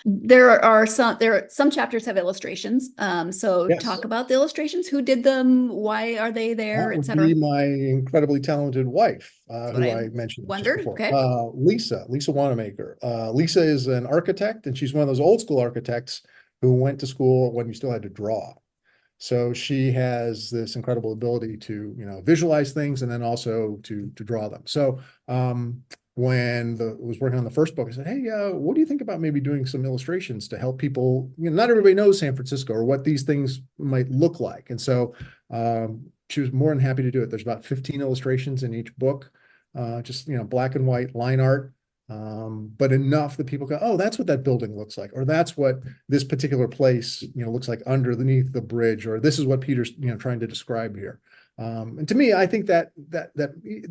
There are some chapters have illustrations. So Yes. talk about the illustrations. Who did them? Why are they there, That would etc.? be my incredibly talented wife, who I mentioned just wondered. before. Okay. Lisa Wanamaker. Lisa is an architect, and she's one of those old school architects who went to school when you still had to draw. So she has this incredible ability to, visualize things and then also to draw them. So when I was working on the first book, I said, hey, what do you think about maybe doing some illustrations to help people? Not everybody knows San Francisco or what these things might look like. And so she was more than happy to do it. There's about 15 illustrations in each book, just, black and white line art. But enough that people go, oh, that's what that building looks like, or that's what this particular place, looks like underneath the bridge, or this is what Peter's, trying to describe here. And to me, I think that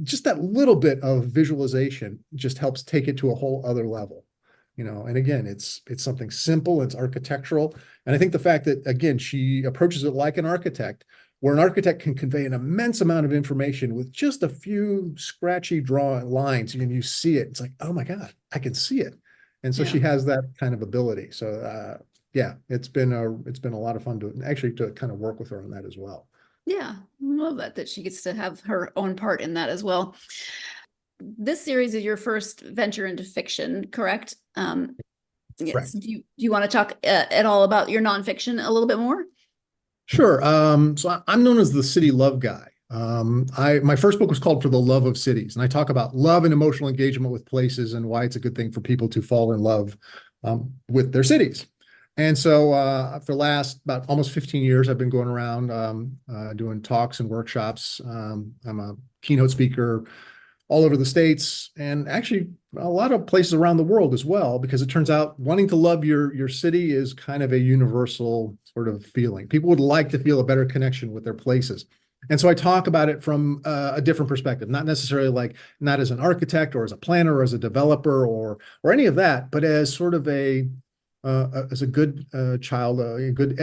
just that little bit of visualization just helps take it to a whole other level, and again, it's something simple, it's architectural. And I think the fact that, again, she approaches it like an architect, where an architect can convey an immense amount of information with just a few scratchy drawing lines, and you see it, it's like, oh my God, I can see it. And so she has that kind of ability. So yeah, it's been a lot of fun to kind of work with her on that as well. Yeah, I love that she gets to have her own part in that as well. This series is your first venture into fiction, correct? Yes. Correct. Do you want to talk at all about your nonfiction a little bit more? Sure. So I'm known as the city love guy. My first book was called For the Love of Cities, and I talk about love and emotional engagement with places and why it's a good thing for people to fall in love with their cities. And so for the last about almost 15 years, I've been going around doing talks and workshops. I'm a keynote speaker all over the States, and actually a lot of places around the world as well, because it turns out wanting to love your city is kind of a universal sort of feeling. People would like to feel a better connection with their places. And so I talk about it from a different perspective, not necessarily not as an architect or as a planner or as a developer or any of that, but as sort of as a good child, a good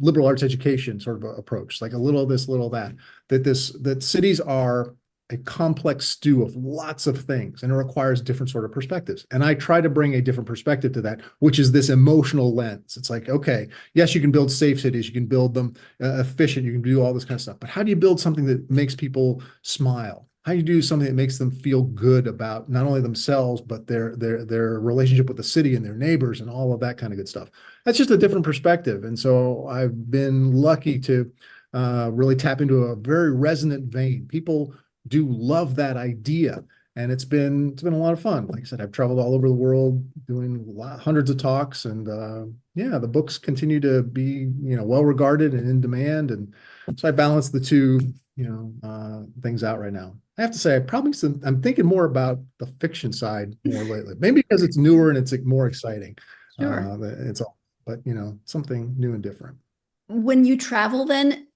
liberal arts education sort of approach, like a little this, little that, that cities are a complex stew of lots of things, and it requires different sort of perspectives. And I try to bring a different perspective to that, which is this emotional lens. It's like, okay, yes, you can build safe cities, you can build them efficient, you can do all this kind of stuff, but how do you build something that makes people smile? How do you do something that makes them feel good about not only themselves, but their relationship with the city and their neighbors and all of that kind of good stuff? That's just a different perspective. And so I've been lucky to really tap into a very resonant vein. People do love that idea, and it's been a lot of fun. Like I said, I've traveled all over the world doing hundreds of talks, and yeah, the books continue to be well regarded and in demand, and so I balance the two things out right now. I have to say, I'm thinking more about the fiction side more lately, maybe because it's newer and it's more exciting. Sure. It's all, but something new and different. When you travel, then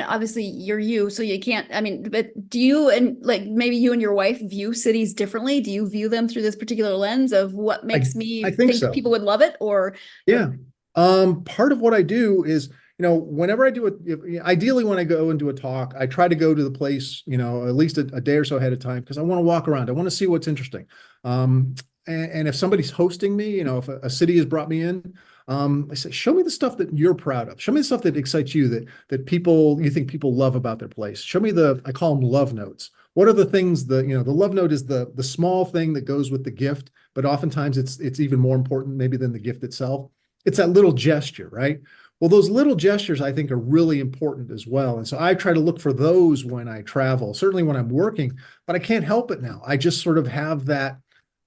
obviously you're you, so you can't, but do you, and maybe you and your wife view cities differently? Do you view them through this particular lens of what makes me think so. People would love it? Or yeah, part of what I do is, whenever I do it, ideally when I go and do a talk, I try to go to the place, at least a day or so ahead of time, because I want to walk around. I want to see what's interesting. And if somebody's hosting me, if a city has brought me in, I say, show me the stuff that you're proud of. Show me the stuff that excites you, that you think people love about their place. Show me I call them love notes. What are the things the love note is the small thing that goes with the gift, but oftentimes it's even more important maybe than the gift itself. It's that little gesture, right? Well, those little gestures I think are really important as well. And so I try to look for those when I travel, certainly when I'm working, but I can't help it now. I just sort of have that,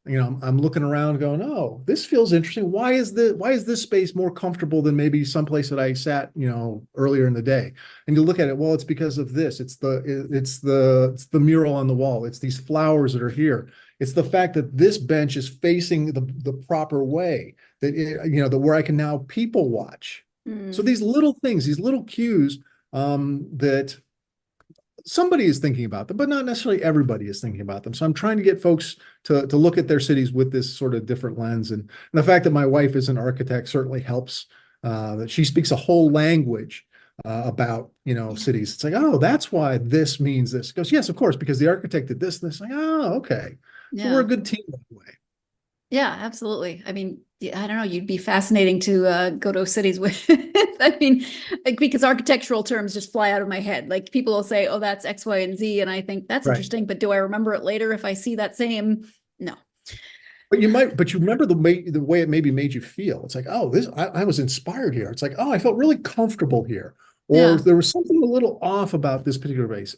I'm looking around going, oh, this feels interesting. Why is this space more comfortable than maybe someplace that I sat, earlier in the day? And you look at it, well, it's because of this. It's the mural on the wall. It's these flowers that are here. It's the fact that this bench is facing the proper way, that where I can now people watch. So these little things, these little cues, that somebody is thinking about them, but not necessarily everybody is thinking about them. So I'm trying to get folks to look at their cities with this sort of different lens. And the fact that my wife is an architect certainly helps, that she speaks a whole language about, cities. It's like, oh, that's why this means this. She goes, yes, of course, because the architect did this and this. Like, oh, okay. So we're a good team that way. Yeah, absolutely. I mean, I don't know, you'd be fascinating to go to cities with. I mean, like, because architectural terms just fly out of my head. Like, people will say, oh, that's X, Y, and Z. And I think that's Right. interesting, but do I remember it later if I see that same? No. But you remember the way it maybe made you feel. It's like, oh, I was inspired here. It's like, oh, I felt really comfortable here. Or Yeah. there was something a little off about this particular place.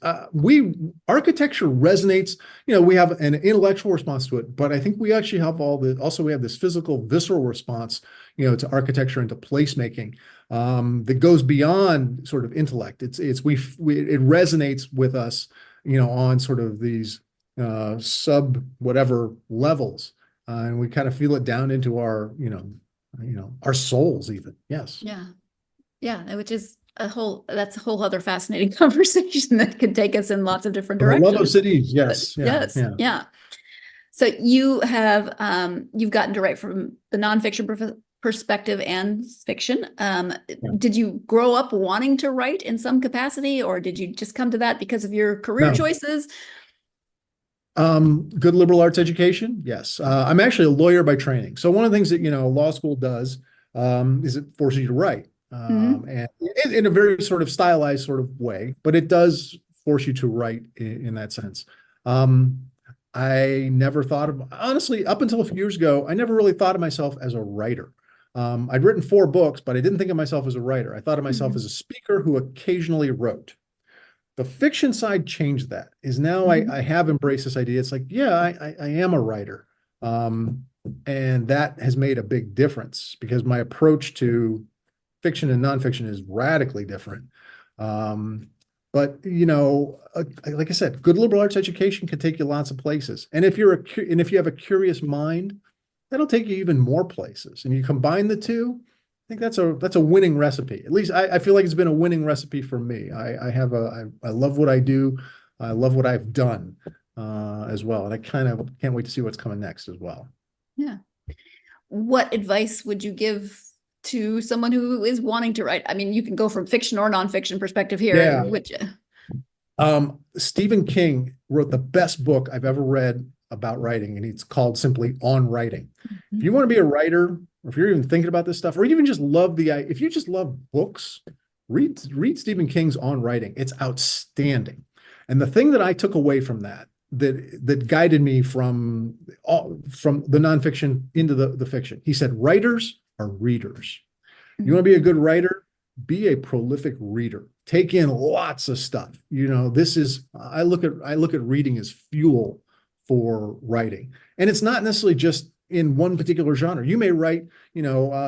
Architecture resonates, we have an intellectual response to it, but I think we actually have we have this physical, visceral response, to architecture and to placemaking, that goes beyond sort of intellect. It resonates with us, on sort of these sub whatever levels. And we kind of feel it down into our, our souls even. Yes. Yeah. Yeah. Which is that's a whole other fascinating conversation that could take us in lots of different I directions. love those cities. Yes. But Yeah. yes. Yeah. Yeah. So you have, you've gotten to write from the nonfiction perspective and fiction. Did you grow up wanting to write in some capacity, or did you just come to that because of your career No. choices? Good liberal arts education. Yes. I'm actually a lawyer by training. So one of the things that, law school does, is it forces you to write, and in a very sort of stylized sort of way, but it does force you to write in that sense. I never thought of, honestly, up until a few years ago, I never really thought of myself as a writer. I'd written 4 books, but I didn't think of myself as a writer. I thought of myself as a speaker who occasionally wrote. The fiction side changed that. Is now I have embraced this idea. It's like, yeah, I am a writer. And that has made a big difference because my approach to fiction and nonfiction is radically different. But like I said, good liberal arts education can take you lots of places. And if you have a curious mind, that'll take you even more places. And you combine the two, I think that's a winning recipe. At least I feel like it's been a winning recipe for me. I love what I do. I love what I've done as well. And I kind of can't wait to see what's coming next as well. Yeah. What advice would you give to someone who is wanting to write? I mean, you can go from fiction or nonfiction perspective here. Yeah. Stephen King wrote the best book I've ever read about writing, and it's called simply On Writing. If you want to be a writer, or if you're even thinking about this stuff, or even just if you just love books, read Stephen King's On Writing. It's outstanding. And the thing that I took away from that guided me from the nonfiction into the fiction, he said, writers are readers. You want to be a good writer? Be a prolific reader. Take in lots of stuff. I look at reading as fuel for writing. And it's not necessarily just in one particular genre. You may write,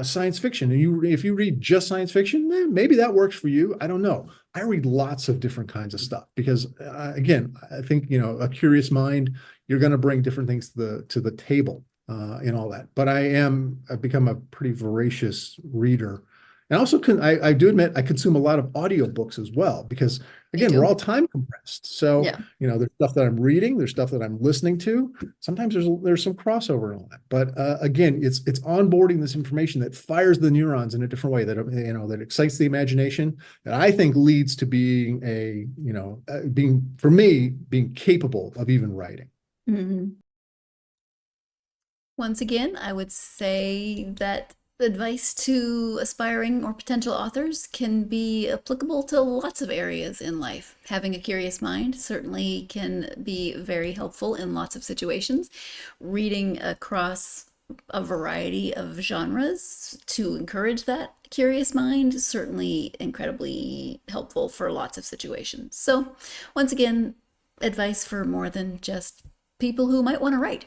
science fiction, and if you read just science fiction, maybe that works for you. I don't know. I read lots of different kinds of stuff because, again, I think, a curious mind, you're going to bring different things to the table in all that. But I've become a pretty voracious reader. And also, I do admit I consume a lot of audiobooks as well, because again, we're all time compressed. So, there's stuff that I'm reading, there's stuff that I'm listening to. Sometimes there's some crossover and all that. But again, it's onboarding this information that fires the neurons in a different way, that excites the imagination, that I think leads to being being capable of even writing. Mm-hmm. Once again, I would say that advice to aspiring or potential authors can be applicable to lots of areas in life. Having a curious mind certainly can be very helpful in lots of situations. Reading across a variety of genres to encourage that curious mind. Certainly incredibly helpful for lots of situations. So once again, advice for more than just people who might want to write.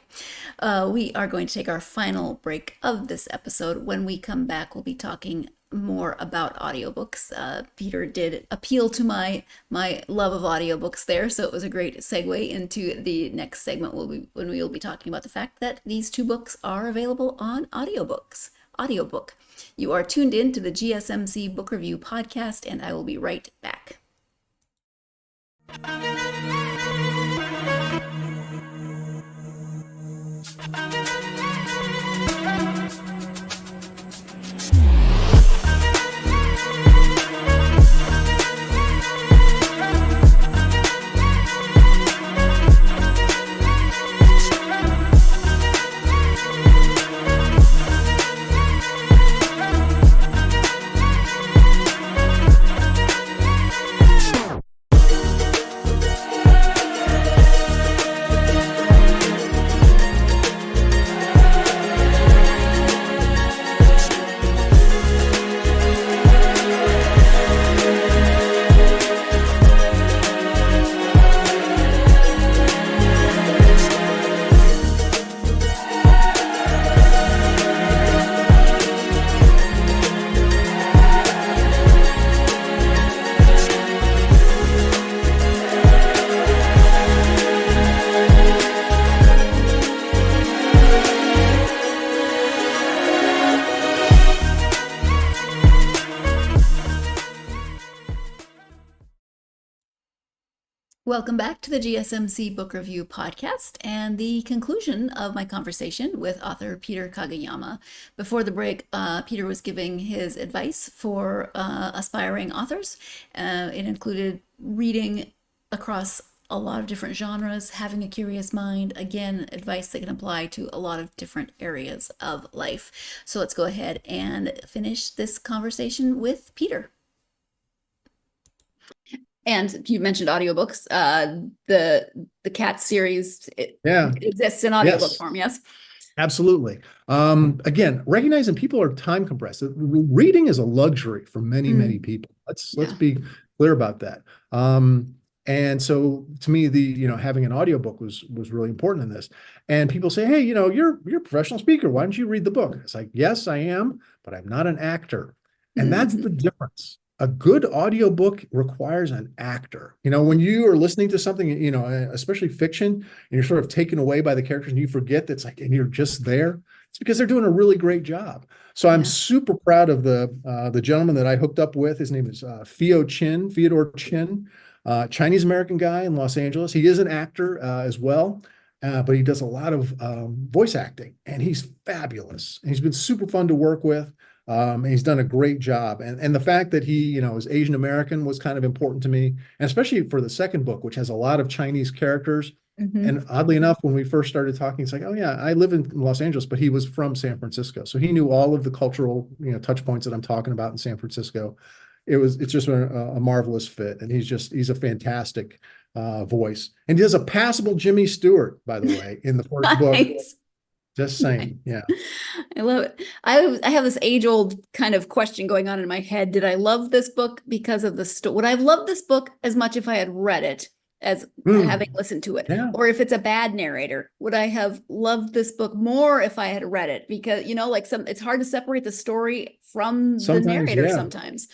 We are going to take our final break of this episode. When we come back, we'll be talking more about audiobooks. Peter did appeal to my love of audiobooks there, so it was a great segue into the next segment when we will be talking about the fact that these two books are available on audiobook. You are tuned in to the GSMC Book Review Podcast, and I will be right back. Welcome back to the GSMC Book Review Podcast and the conclusion of my conversation with author Peter Kageyama. Before the break, Peter was giving his advice for aspiring authors. It included reading across a lot of different genres, having a curious mind. Again, advice that can apply to a lot of different areas of life. So let's go ahead and finish this conversation with Peter. And you mentioned audiobooks. The Cats series, it exists in audiobook form, yes? Absolutely. Again, recognizing people are time compressed. Reading is a luxury for many people. Let's be clear about that. And so to me, having an audiobook was really important in this. And people say, hey, you're a professional speaker. Why don't you read the book? It's like, yes, I am, but I'm not an actor. And that's the difference. A good audiobook requires an actor. When you are listening to something, especially fiction, and you're sort of taken away by the characters and you forget that's like, and you're just there, it's because they're doing a really great job. So I'm super proud of the gentleman that I hooked up with. His name is Theodore Chin, Chinese American guy in Los Angeles. He is an actor as well, but he does a lot of voice acting, and he's fabulous. And he's been super fun to work with. And he's done a great job. And the fact that he, is Asian American was kind of important to me, and especially for the second book, which has a lot of Chinese characters. And oddly enough, when we first started talking, it's like, oh yeah, I live in Los Angeles, but he was from San Francisco. So he knew all of the cultural, touch points that I'm talking about in San Francisco. It's just a marvelous fit. And he's a fantastic voice. And he does a passable Jimmy Stewart, by the way, in the first book. Just saying. Yeah. I love it. I have this age-old kind of question going on in my head. Did I love this book because of the story? Would I have loved this book as much if I had read it as having listened to it? Yeah. Or if it's a bad narrator, would I have loved this book more if I had read it? Because, it's hard to separate the story from the narrator sometimes.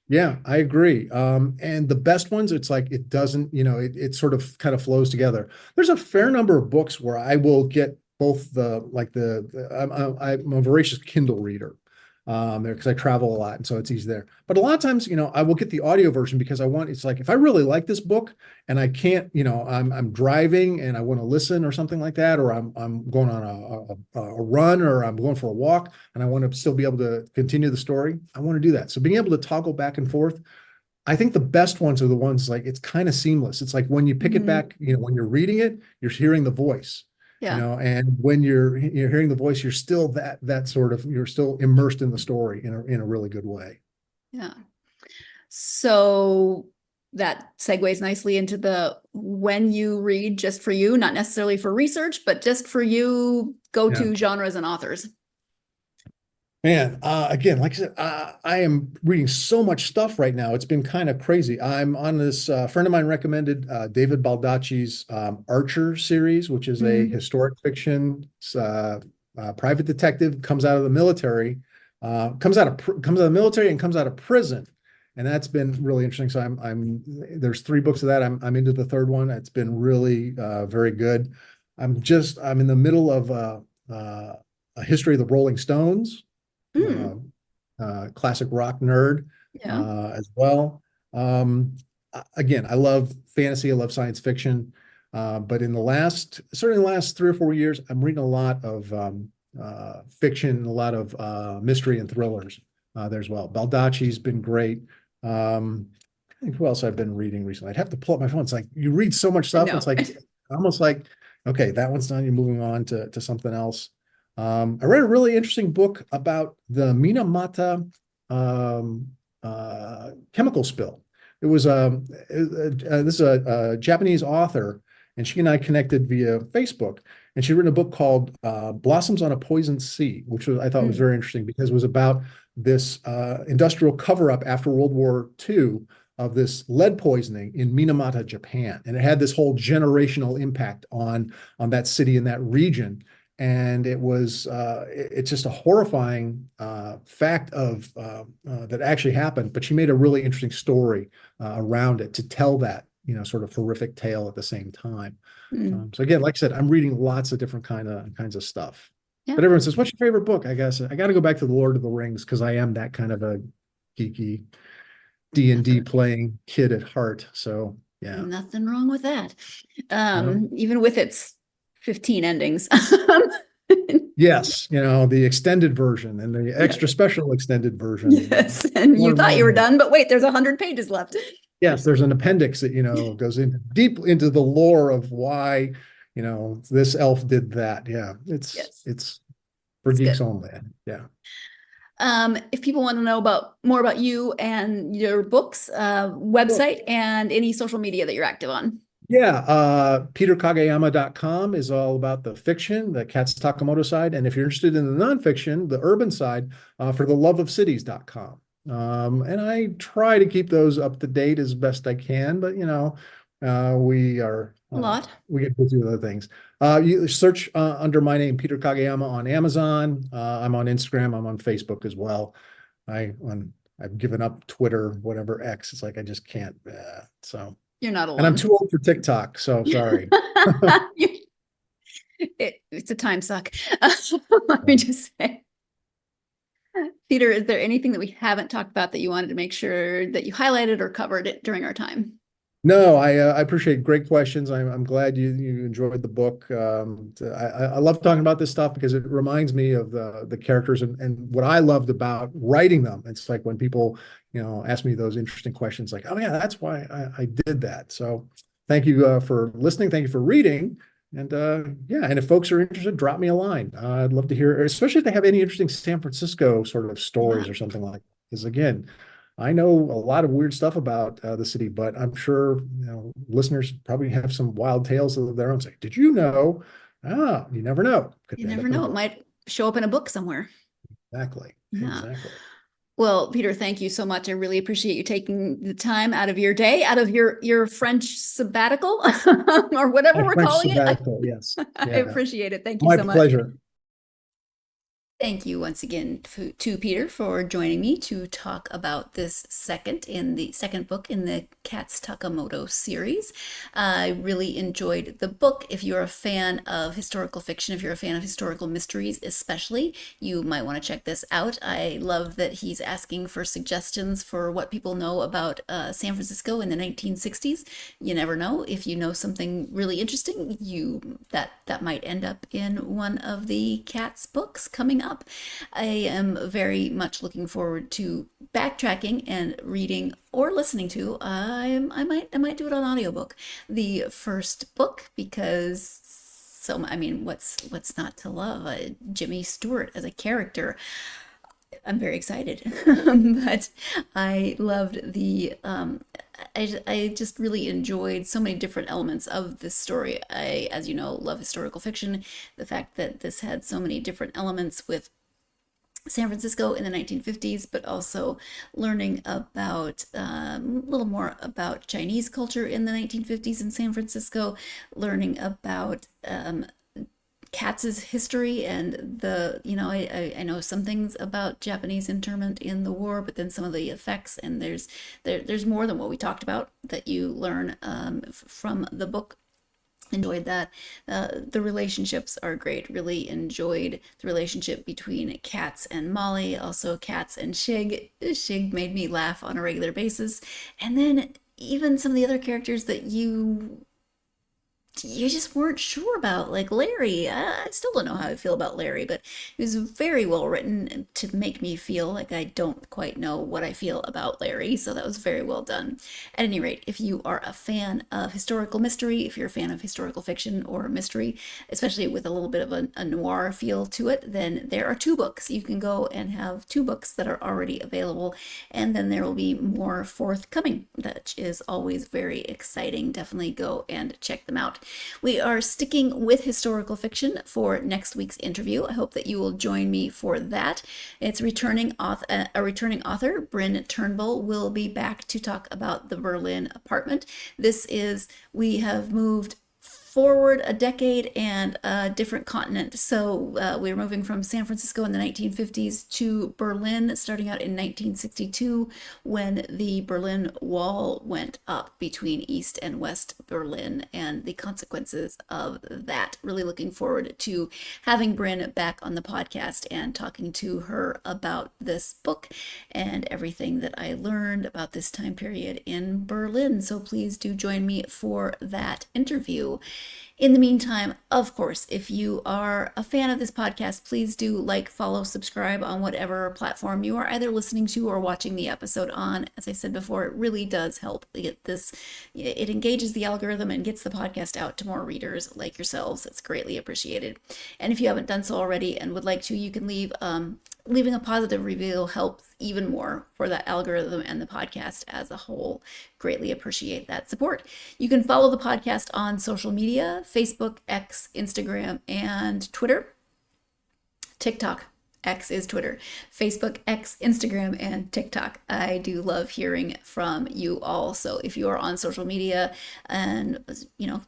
Yeah, I agree. And the best ones, it's like, it doesn't, it sort of kind of flows together. There's a fair number of books where I will get both I'm a voracious Kindle reader because I travel a lot, and so it's easy there. But a lot of times, I will get the audio version because it's like, if I really like this book and I can't, I'm driving and I want to listen or something like that, or I'm going on a run, or I'm going for a walk and I want to still be able to continue the story, I want to do that. So being able to toggle back and forth, I think the best ones are the ones like, it's kind of seamless. It's like when you pick it back, when you're reading it, you're hearing the voice. Yeah. And when you're hearing the voice, you're still you're still immersed in the story in a really good way. Yeah. So that segues nicely into the when you read just for you, not necessarily for research, but just for you, go-to genres and authors. Man, again, like I said, I am reading so much stuff right now. It's been kind of crazy. I'm on this friend of mine recommended David Baldacci's Archer series, which is a historic fiction private detective, comes out of the military, comes out of the military and comes out of prison. And that's been really interesting. So there's 3 books of that. I'm into the 3rd one. It's been really very good. I'm in the middle of a history of the Rolling Stones. Classic rock nerd as well. Again, I love fantasy, I love science fiction, but certainly in the last 3 or 4 years, I'm reading a lot of fiction, a lot of mystery and thrillers there as well. Baldacci's been great. I think who else I've been reading recently. I'd have to pull up my phone. It's like you read so much stuff. It's like almost like, okay, that one's done. You're moving on to something else. I read a really interesting book about the Minamata chemical spill. It was this is a Japanese author, and she and I connected via Facebook. And she'd written a book called Blossoms on a Poisoned Sea, which I thought was very interesting because it was about this industrial cover-up after World War II of this lead poisoning in Minamata, Japan. And it had this whole generational impact on that city and that region. And it's just a horrifying fact of that actually happened. But she made a really interesting story around it to tell that, sort of horrific tale at the same time. So again, like I said, I'm reading lots of different kinds of stuff. Yeah. But everyone says, "What's your favorite book?" I guess I got to go back to The Lord of the Rings because I am that kind of a geeky D&D playing kid at heart. So yeah, nothing wrong with that. Even with its 15 endings. Yes, the extended version and the extra special extended version. Yes, and you thought you were done, but wait, there's 100 pages left. Yes, there's an appendix that goes deep into the lore of why this elf did that. Yeah, it's for geeks only. Yeah. If people want to know more about you and your books, website, and any social media that you're active on. Yeah, peterkageyama.com is all about the fiction, the Kats Takemoto side. And if you're interested in the nonfiction, the urban side, for theloveofcities.com. And I try to keep those up to date as best I can, but we are a lot. We get busy with other things. You search under my name, Peter Kageyama, on Amazon. I'm on Instagram. I'm on Facebook as well. I've given up Twitter, whatever, X. It's like I just can't. So. You're not alone. And I'm too old for TikTok, so sorry. It's a time suck. Let me just say. Peter, is there anything that we haven't talked about that you wanted to make sure that you highlighted or covered it during our time? No, I appreciate great questions. I'm glad you enjoyed the book. I love talking about this stuff because it reminds me of the characters and what I loved about writing them. It's like when people ask me those interesting questions, like, oh yeah, that's why I did that. So thank you for listening. Thank you for reading. And and if folks are interested, drop me a line. I'd love to hear, especially if they have any interesting San Francisco sort of stories or something like that. Because again, I know a lot of weird stuff about the city, but I'm sure listeners probably have some wild tales of their own. Say, did you know? You never know. You never know. It might show up in a book somewhere. Exactly. Yeah. Exactly. Well, Peter, thank you so much. I really appreciate you taking the time out of your day, out of your French sabbatical or whatever we're calling it. Yes. I appreciate it. Thank you so much. My pleasure. Thank you once again to Peter for joining me to talk about this second book in the Kats Takemoto series. I really enjoyed the book. If you're a fan of historical fiction, if you're a fan of historical mysteries especially, you might want to check this out. I love that he's asking for suggestions for what people know about San Francisco in the 1960s. You never know. If you know something really interesting, that might end up in one of the Kats books coming up. I am very much looking forward to backtracking and reading or listening to. I might do it on audiobook. The first book because what's not to love? Jimmy Stewart as a character. I'm very excited, but I loved I just really enjoyed so many different elements of this story. I, as you know, love historical fiction. The fact that this had so many different elements with San Francisco in the 1950s, but also learning about a little more about Chinese culture in the 1950s in San Francisco, learning about Katz's history and I know some things about Japanese internment in the war, but then some of the effects, and there's more than what we talked about that you learn from the book. Enjoyed that. The relationships are great. Really enjoyed the relationship between Kats and Molly, also Kats and Shig. Shig made me laugh on a regular basis. And then even some of the other characters that you just weren't sure about, like Larry. I still don't know how I feel about Larry, but it was very well written to make me feel like I don't quite know what I feel about Larry, so that was very well done. At any rate, if you are a fan of historical mystery, if you're a fan of historical fiction or mystery, especially with a little bit of a noir feel to it, then there are 2 books. You can go and have 2 books that are already available, and then there will be more forthcoming, which is always very exciting. Definitely go and check them out. We are sticking with historical fiction for next week's interview. I hope that you will join me for that. It's a returning author, Bryn Turnbull, will be back to talk about the Berlin apartment. We have moved forward a decade and a different continent. So we're moving from San Francisco in the 1950s to Berlin, starting out in 1962 when the Berlin Wall went up between East and West Berlin and the consequences of that. Really looking forward to having Bryn back on the podcast and talking to her about this book and everything that I learned about this time period in Berlin. So please do join me for that interview. In the meantime, of course, if you are a fan of this podcast, please do like, follow, subscribe on whatever platform you are either listening to or watching the episode on. As I said before, it really does help get this. It engages the algorithm and gets the podcast out to more readers like yourselves. It's greatly appreciated. And if you haven't done so already and would like to, you can leaving a positive review helps even more for that algorithm and the podcast as a whole. Greatly appreciate that support. You can follow the podcast on social media, Facebook, X, Instagram, and Twitter. TikTok. X is Twitter, Facebook, X, Instagram, and TikTok. I do love hearing from you all. So if you are on social media and,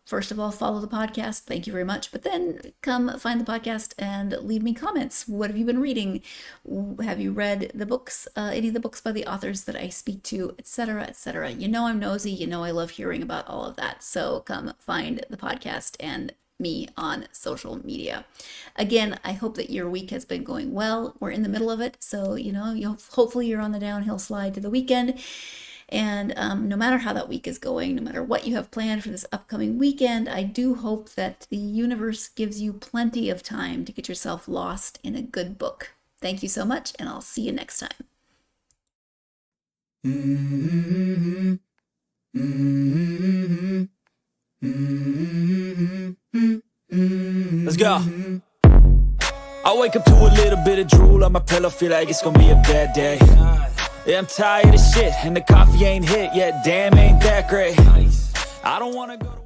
first of all, follow the podcast, thank you very much. But then come find the podcast and leave me comments. What have you been reading? Have you read the books, any of the books by the authors that I speak to, etc., etc. I'm nosy. I love hearing about all of that. So come find the podcast and me on social media. Again, I hope that your week has been going well. We're in the middle of it, so hopefully you're on the downhill slide to the weekend. And no matter how that week is going, no matter what you have planned for this upcoming weekend, I do hope that the universe gives you plenty of time to get yourself lost in a good book. Thank you so much, and I'll see you next time. Mm-hmm. Mm-hmm. Mm-hmm. Let's go. I wake up to a little bit of drool on my pillow, feel like it's gonna be a bad day. Yeah, I'm tired of shit, and the coffee ain't hit yet, damn, ain't that great. I don't wanna go to